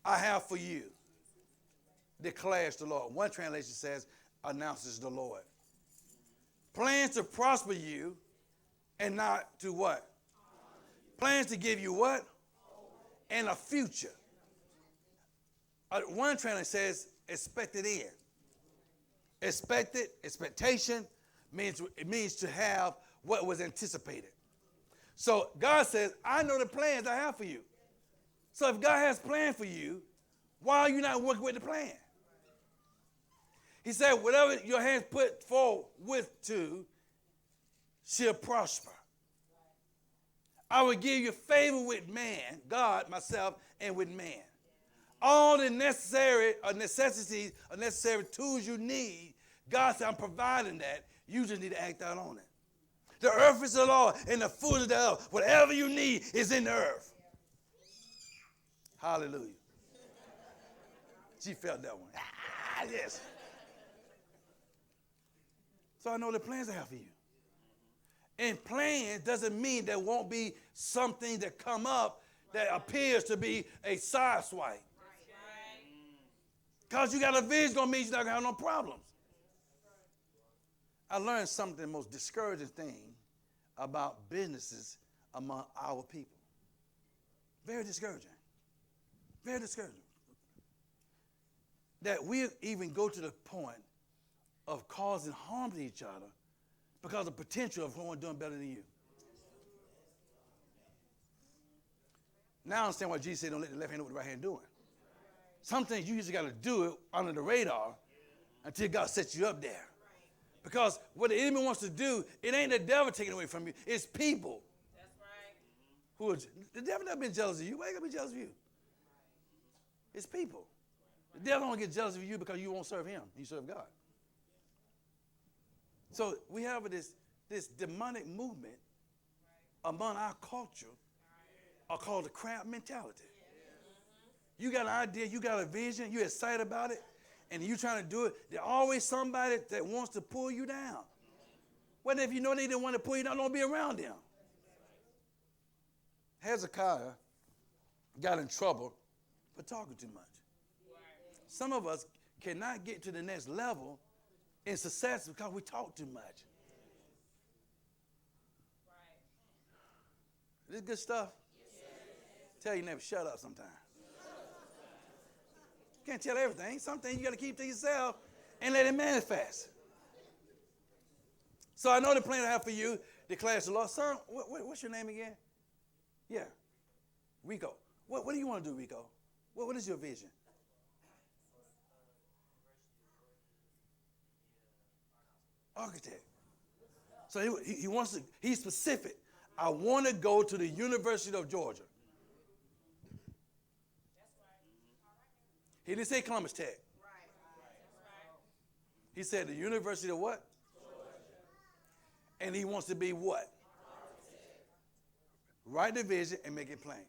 I have for you, declares the Lord. One translation says, announces the Lord. Plans to prosper you and not to what? Plans to give you what? And a future. One translation says expected end. Expectation means to have what was anticipated. So God says, I know the plans I have for you. So if God has plans for you, why are you not working with the plan? He said, whatever your hands put forward to shall prosper. I will give you favor with man, God, myself, and with man. All the necessary tools you need, God said, I'm providing that. You just need to act out on it. The earth is the Lord, and the fullness thereof. Whatever you need is in the earth. Hallelujah. She felt that one. Yes. So I know the plans I have for you. And plans doesn't mean there won't be something that come up that appears to be a side swipe. Because you got a vision don't mean you're not going to have no problems. I learned something, the most discouraging thing about businesses among our people. Very discouraging. Very discouraging. That we even go to the point of causing harm to each other because of the potential of someone doing better than you. Now I understand why Jesus said don't let the left hand know what the right hand doing. Some things you just got to do it under the radar until God sets you up there. Because what the enemy wants to do, it ain't the devil taking away from you. It's people. That's right. The devil never been jealous of you. Why ain't going to be jealous of you? It's people. The devil don't get jealous of you because you won't serve him. You serve God. So we have this demonic movement among our culture called the crab mentality. You got an idea, you got a vision, you're excited about it, and you're trying to do it. There's always somebody that wants to pull you down. What if you know they didn't want to pull you down? Don't be around them. Hezekiah got in trouble for talking too much. Some of us cannot get to the next level in success because we talk too much. This is good stuff. Tell your neighbor, shut up sometime. You can't tell everything. Some things you got to keep to yourself and let it manifest. So I know the plan I have for you, declares the Lord. Son, what's your name again? Yeah, Rico. What do you want to do, Rico? What is your vision? Architect. So he wants to, he's specific. I want to go to the University of Georgia. He didn't say Columbus Tech. He said the University of what? And he wants to be what? Write the vision and make it plain.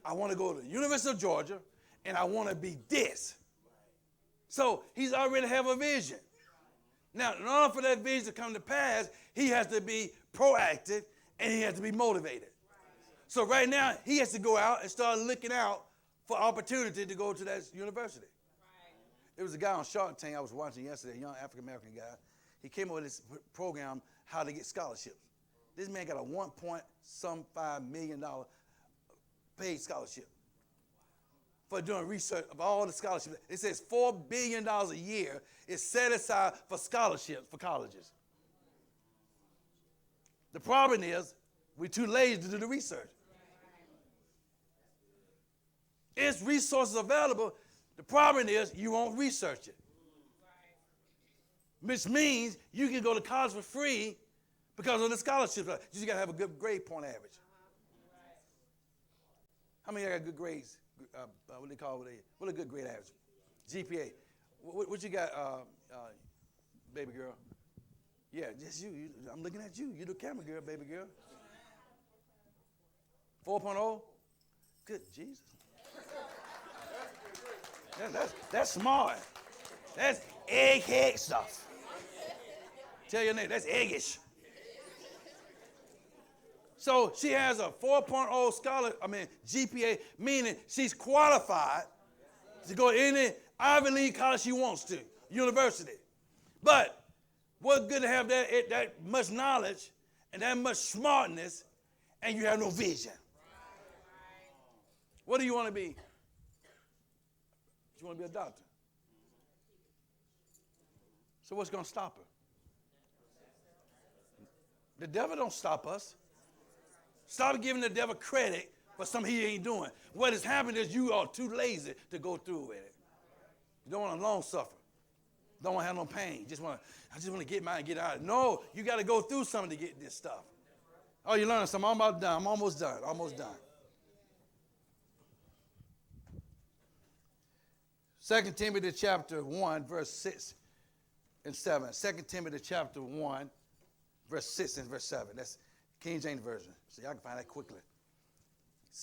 I want to go to the University of Georgia and I want to be this. So he's already have a vision. Now, in order for that vision to come to pass, he has to be proactive and he has to be motivated. So right now, he has to go out and start looking out for opportunity to go to that university. There was a guy on Shark Tank I was watching yesterday, a young African-American guy. He came up with this program, how to get scholarships. This man got a $1.5 million paid scholarship for doing research of all the scholarships. It says $4 billion a year is set aside for scholarships for colleges. The problem is we're too lazy to do the research. It's resources available. The problem is you won't research it. Which means you can go to college for free because of the scholarships. You just got to have a good grade point average. How many got good grades? What do they call it? What a good grade average? GPA. What you got, baby girl? Yeah, just you. I'm looking at you. You the camera girl, baby girl. 4.0? Good Jesus. That's smart. That's egghead stuff. Tell your name, that's eggish. So she has a 4.0 GPA, meaning she's qualified to go to any Ivy League college she wants to, university. But what's good to have that much knowledge and that much smartness, and you have no vision? What do you want to be? You want to be a doctor. So what's going to stop her? The devil don't stop us. Stop giving the devil credit for something he ain't doing. What has happened is you are too lazy to go through with it. You don't want to long suffer. Don't want to have no pain. I just want to get mine and get out. No, you got to go through something to get this stuff. Oh, you learning something? I'm about done. I'm almost done. Almost done. 2 Timothy chapter 1, verse 6 and 7. 2 Timothy chapter 1, verse 6 and verse 7. That's King James Version. So y'all can find that quickly.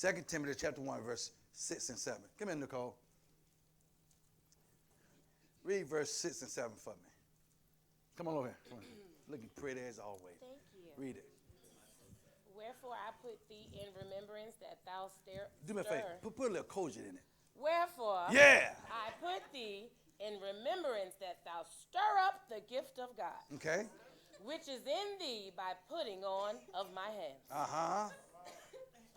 2 Timothy chapter 1, verse 6 and 7. Come in, Nicole. Read verse 6 and 7 for me. Come on over here. Come on. Looking pretty as always. Thank you. Read it. Wherefore I put thee in remembrance that thou stir. Do me a favor. Put a little cogent in it. Wherefore Yeah. I put thee in remembrance that thou stir up the gift of God, Okay. which is in thee by putting on of my hands. Uh-huh.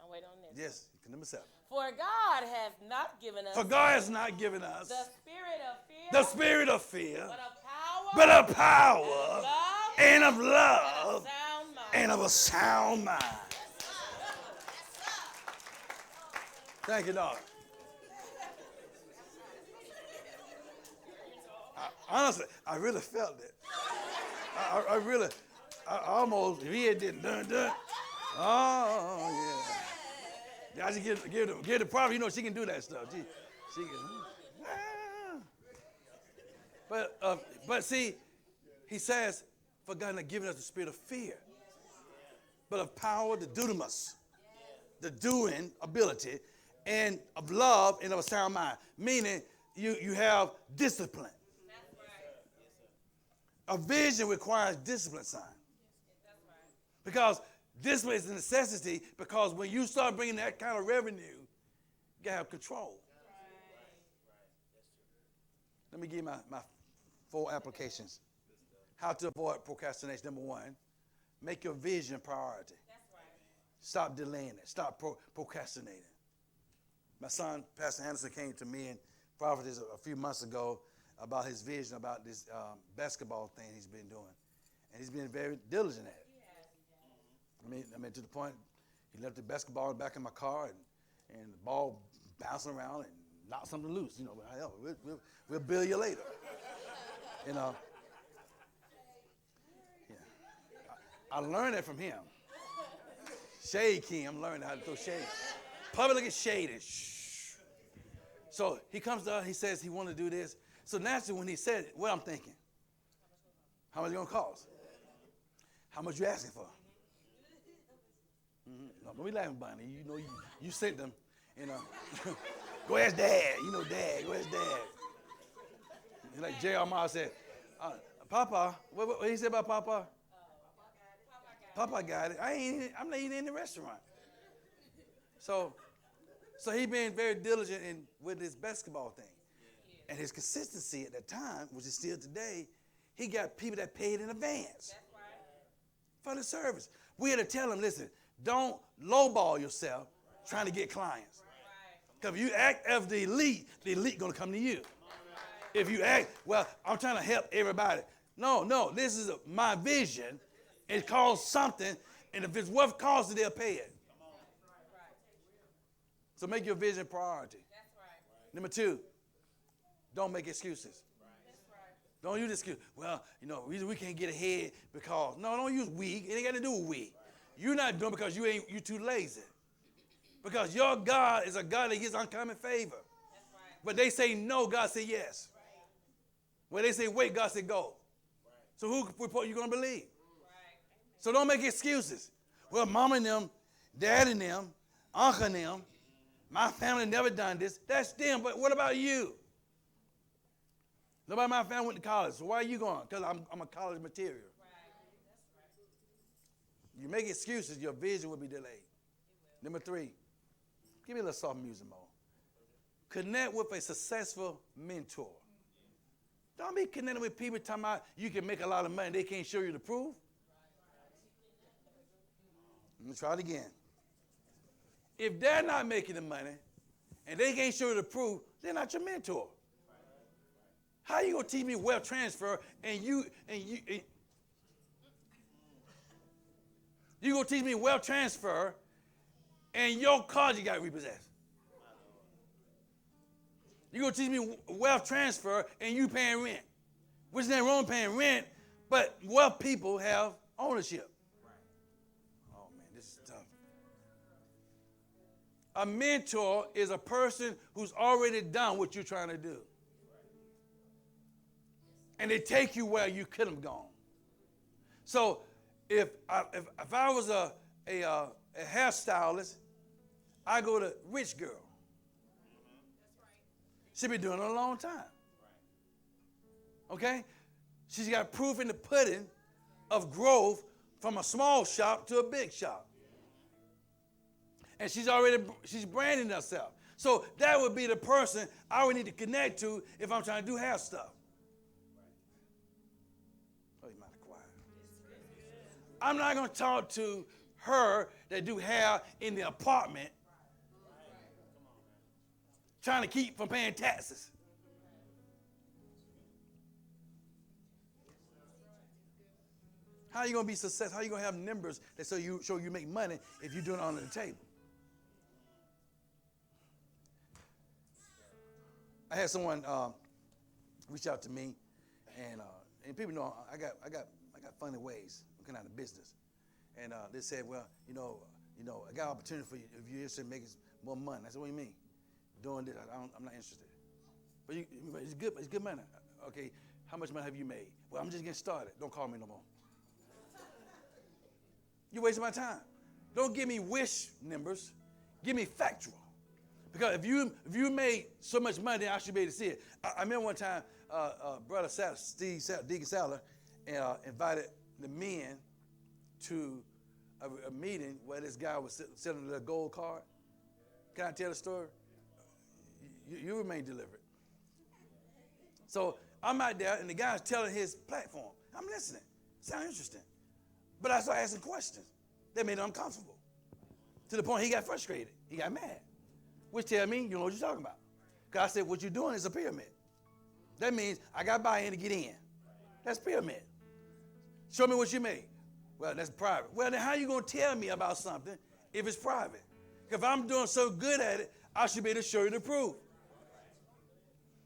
I'll wait on this. Yes. Number 7. For God hath not given us For God has not given us the spirit of fear, the spirit of fear, but of power, but of power and and of of love sound mind. and of a sound mind. Thank you, Lord. Honestly, I really felt it. I almost, if he had done. Oh, yeah. I just give the prophet, she can do that stuff. She can. But see, he says, for God not giving us the spirit of fear, but of power, the dunamis, the doing ability, and of love and of a sound mind. Meaning, you have discipline. A vision requires discipline, son. Because discipline is a necessity, because when you start bringing that kind of revenue, you got to have control. Let me give you my 4 applications. How to avoid procrastination. Number 1, make your vision priority. Stop delaying it. Stop procrastinating. My son, Pastor Anderson, came to me and prophetess a few months ago about his vision about this basketball thing he's been doing. And he's been very diligent at it. I mean, to the point, he left the basketball in the back of my car and the ball bouncing around and knocked something loose. But hell, we'll bill you later. Yeah. I learned it from him. Shade King, I'm learning how to throw shade. Public is shaded. Shh. So he comes to us, he says he want to do this. So naturally, when he said it, what I'm thinking, how much it going to cost? How much you asking for? No, don't be laughing, Bonnie. You sent them. Go ask Dad. Dad. Go ask Dad. Like J.R. Miles said, Papa, what he said about Papa? Papa got it. I'm not eating in the restaurant. So he been very diligent with his basketball thing. And his consistency at that time, which is still today, he got people that paid in advance for the service. We had to tell him, listen, don't lowball yourself trying to get clients. Because if you act as the elite going to come to you. If you act, well, I'm trying to help everybody. No, this is my vision. It costs something, and if it's worth costing, they'll pay it. So make your vision priority. Number 2, don't make excuses. Don't use excuse. Well, we can't get ahead because, no, don't use we. It ain't got to do with we. You're not doing it because you too lazy. Because your God is a God that gives uncommon favor. But they say no, God said yes. When they say wait, God said go. So who report you going to believe? So don't make excuses. Well, mama and them, dad and them, uncle and them, my family never done this. That's them, but what about you? Nobody in my family went to college, so why are you going? Because I'm a college material. You make excuses, your vision will be delayed. Number 3, give me a little soft music more. Connect with a successful mentor. Don't be connecting with people talking about you can make a lot of money. They can't show you the proof. Let me try it again. If they're not making the money and they can't show you the proof, they're not your mentor. How are you going to teach me wealth transfer you going to teach me wealth transfer and your car you got repossessed? You going to teach me wealth transfer and you paying rent? Which is not wrong paying rent, but wealth people have ownership. Oh, man, this is tough. A mentor is a person who's already done what you're trying to do. And they take you where you could have gone. So if I was a hairstylist, I go to rich girl. She's been doing it a long time. Okay? She's got proof in the pudding of growth from a small shop to a big shop. And she's branding herself. So that would be the person I would need to connect to if I'm trying to do hair stuff. Oh, you might have quiet. I'm not going to talk to her that do hair in the apartment trying to keep from paying taxes. How are you going to be successful? How are you going to have numbers that show you make money if you're doing it under the table? I had someone reach out to me, and people know I got funny ways of getting out of business, and they said, well, I got an opportunity for you if you're interested in making more money. I said, what do you mean? Doing this, I'm not interested. But it's good. It's good money. Okay, how much money have you made? Well, I'm just getting started. Don't call me no more. You're wasting my time. Don't give me wish numbers. Give me factual. Because if you made so much money, I should be able to see it. I remember one time, Brother Deacon Saller, invited the men to a meeting where this guy was selling the gold card. Can I tell the story? You remain delivered. So I'm out there, and the guy's telling his platform. I'm listening. Sounds interesting. But I started asking questions that made him uncomfortable. To the point he got frustrated. He got mad. Which tell me, you know what you're talking about. Because I said, what you're doing is a pyramid. That means I got buy-in to get in. That's pyramid. Show me what you made. Well, that's private. Well, then how are you going to tell me about something if it's private? If I'm doing so good at it, I should be able to show you the proof.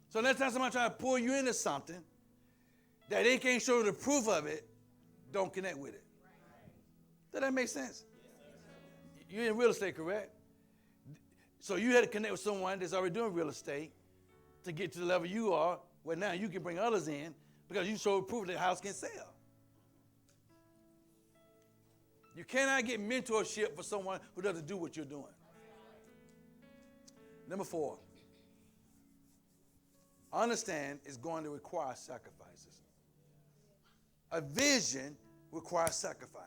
So next time somebody trying to pull you into something that they can't show you the proof of it, don't connect with it. Does that make sense? You're in real estate, correct? So you had to connect with someone that's already doing real estate to get to the level you are, where now you can bring others in because you show proof that the house can sell. You cannot get mentorship for someone who doesn't do what you're doing. Number 4, understand it's going to require sacrifices. A vision requires sacrifice.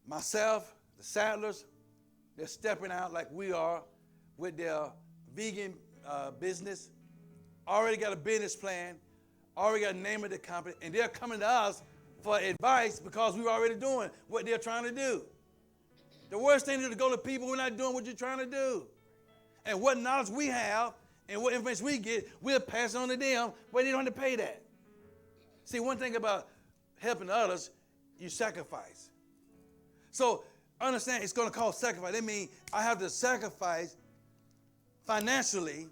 Myself, the Sadlers, they're stepping out like we are with their vegan business, already got a business plan, already got a name of the company, and they're coming to us for advice because we're already doing what they're trying to do. The worst thing is to go to people who are not doing what you're trying to do. And what knowledge we have and what information we get, we'll pass it on to them, but they don't have to pay that. See, one thing about helping others, you sacrifice. So understand it's going to cost sacrifice. That means I have to sacrifice financially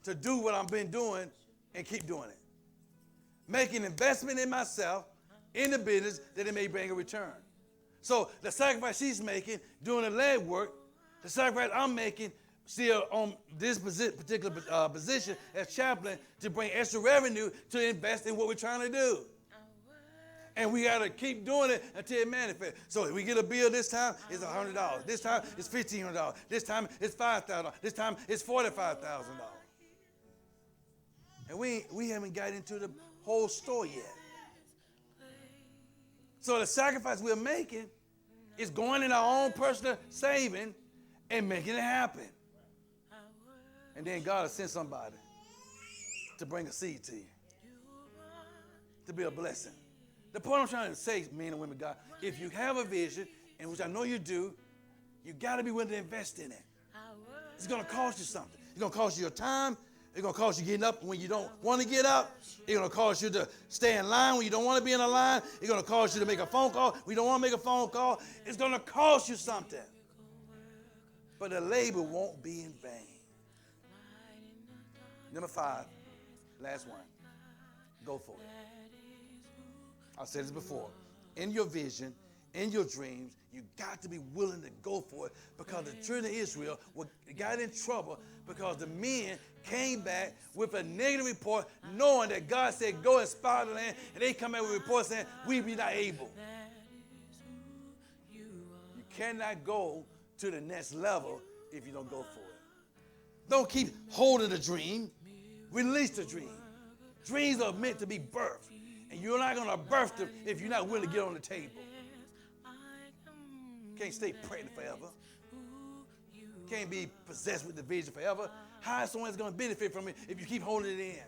to do what I've been doing and keep doing it. Make an investment in myself, in the business, that it may bring a return. So the sacrifice she's making, doing the leg work, the sacrifice I'm making, still on this particular position as chaplain to bring extra revenue to invest in what we're trying to do. And we got to keep doing it until it manifests. So if we get a bill this time, it's $100. This time, it's $1,500. This time, it's $5,000. This time, it's $45,000. And we haven't got into the whole story yet. So the sacrifice we're making is going in our own personal saving and making it happen. And then God will send somebody to bring a seed to you, to be a blessing. The point I'm trying to say, men and women of God, if you have a vision, and which I know you do, you got to be willing to invest in it. It's going to cost you something. It's going to cost you your time. It's going to cost you getting up when you don't want to get up. It's going to cost you to stay in line when you don't want to be in a line. It's going to cost you to make a phone call when you don't want to make a phone call. It's going to cost you something. But the labor won't be in vain. Number 5, last one. Go for it. I've said this before. In your vision, in your dreams, you got to be willing to go for it, because the children of Israel got in trouble because the men came back with a negative report, knowing that God said, go and spy the land, and they come back with a report saying, we be not able. You cannot go to the next level if you don't go for it. Don't keep holding the dream. Release the dream. Dreams are meant to be birthed. And you're not going to birth them if you're not willing to get on the table. Can't stay pregnant forever. Can't be possessed with the vision forever. How is someone going to benefit from it if you keep holding it in?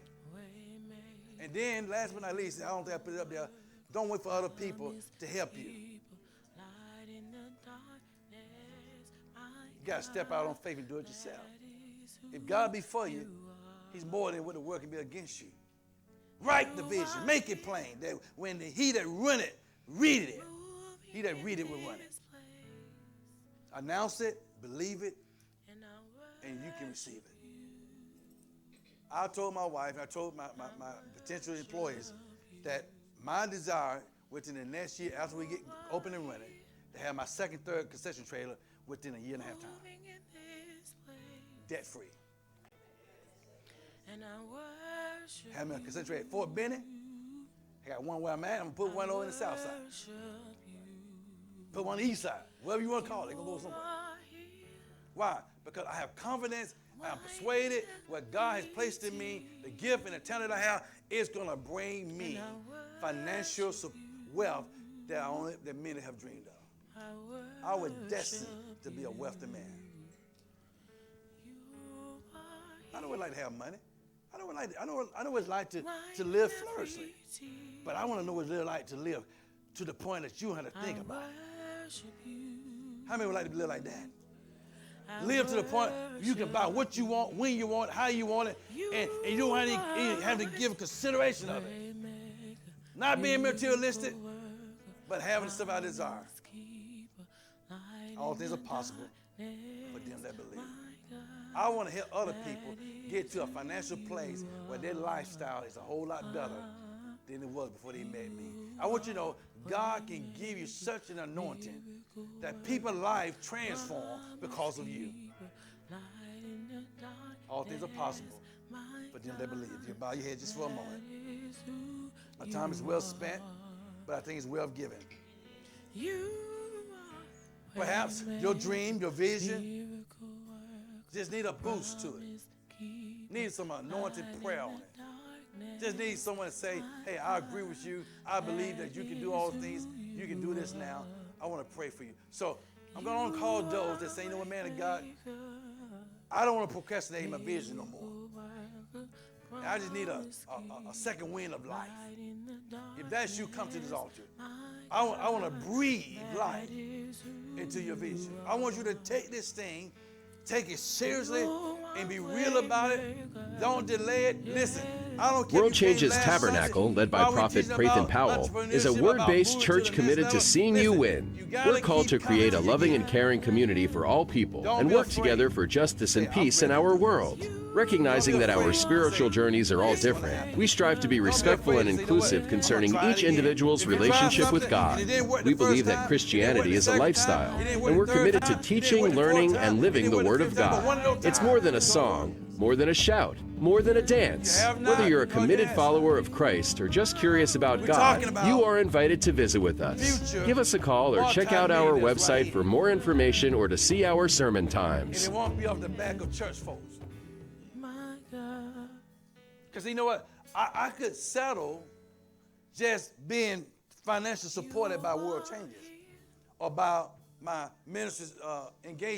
And then, last but not least, I don't think I put it up there, don't wait for other people to help you. You got to step out on faith and do it yourself. If God be for you, he's more than what the world can be against you. Write the vision. Make it plain. That when he that run it, read it. He that read it will run it. Announce it, believe it, and you can receive it. I told my wife, and I told my potential employees that my desire within the next year, after we get open and running, to have my second, third concession trailer within a year and a half time. Debt free. Have a concession trailer at Fort Benning. I got one where I'm at. I'm going to put one over in the south side. Put one on the east side. Whatever you want to call it. It's going to go somewhere. Why? Because I have confidence. I'm persuaded what God has placed in me, the gift and the talent I have, is going to bring me financial wealth that many have dreamed of. I was destined to be a wealthy man. I know what it's like to have money. I know what it's like to live flourishly. But I want to know what it's like to live to the point that you don't have to think about it. How many would like to live like that? Live to the point you can buy what you want, when you want, how you want it, and you don't have to give consideration of it. Not being materialistic, but having the stuff I desire. All things are possible for them that believe. I want to help other people get to a financial place where their lifestyle is a whole lot better than it was before they met me. I want you to know God can give you such an anointing that people's lives transform because of you. All things are possible for them that believe. You bow your head just for a moment. My time is well spent, but I think it's well given. Perhaps your dream, your vision, just need a boost to it. Need some anointed prayer on it. Just need someone to say, hey, I agree with you. I believe that you can do all things. You can do this now. I want to pray for you. So I'm going to call those that say, you know what, man of God, I don't want to procrastinate my vision no more. I just need a second wind of life. If that's you, come to this altar. I want to breathe life into your vision. I want you to take this thing, take it seriously, and be real about it. Don't delay it. Listen, I don't care. World Changes Tabernacle, led by Prophet Prathan Powell, is a word-based church committed to seeing you win. We're called to create a loving and caring community for all people and work together for justice and peace in our world. Recognizing that our spiritual journeys are all different, we strive to be respectful and inclusive concerning each individual's relationship with God. We believe that Christianity is a lifestyle, and we're committed to teaching, learning, and living the Word of God. It's more than a song, more than a shout, more than a dance. Whether you're a committed follower of Christ or just curious about God, you are invited to visit with us. Give us a call or check out our website for more information or to see our sermon times. And it won't be off the back of church folks. Because you know what? I could settle just being financially supported by World Changes or by my ministry's engagement.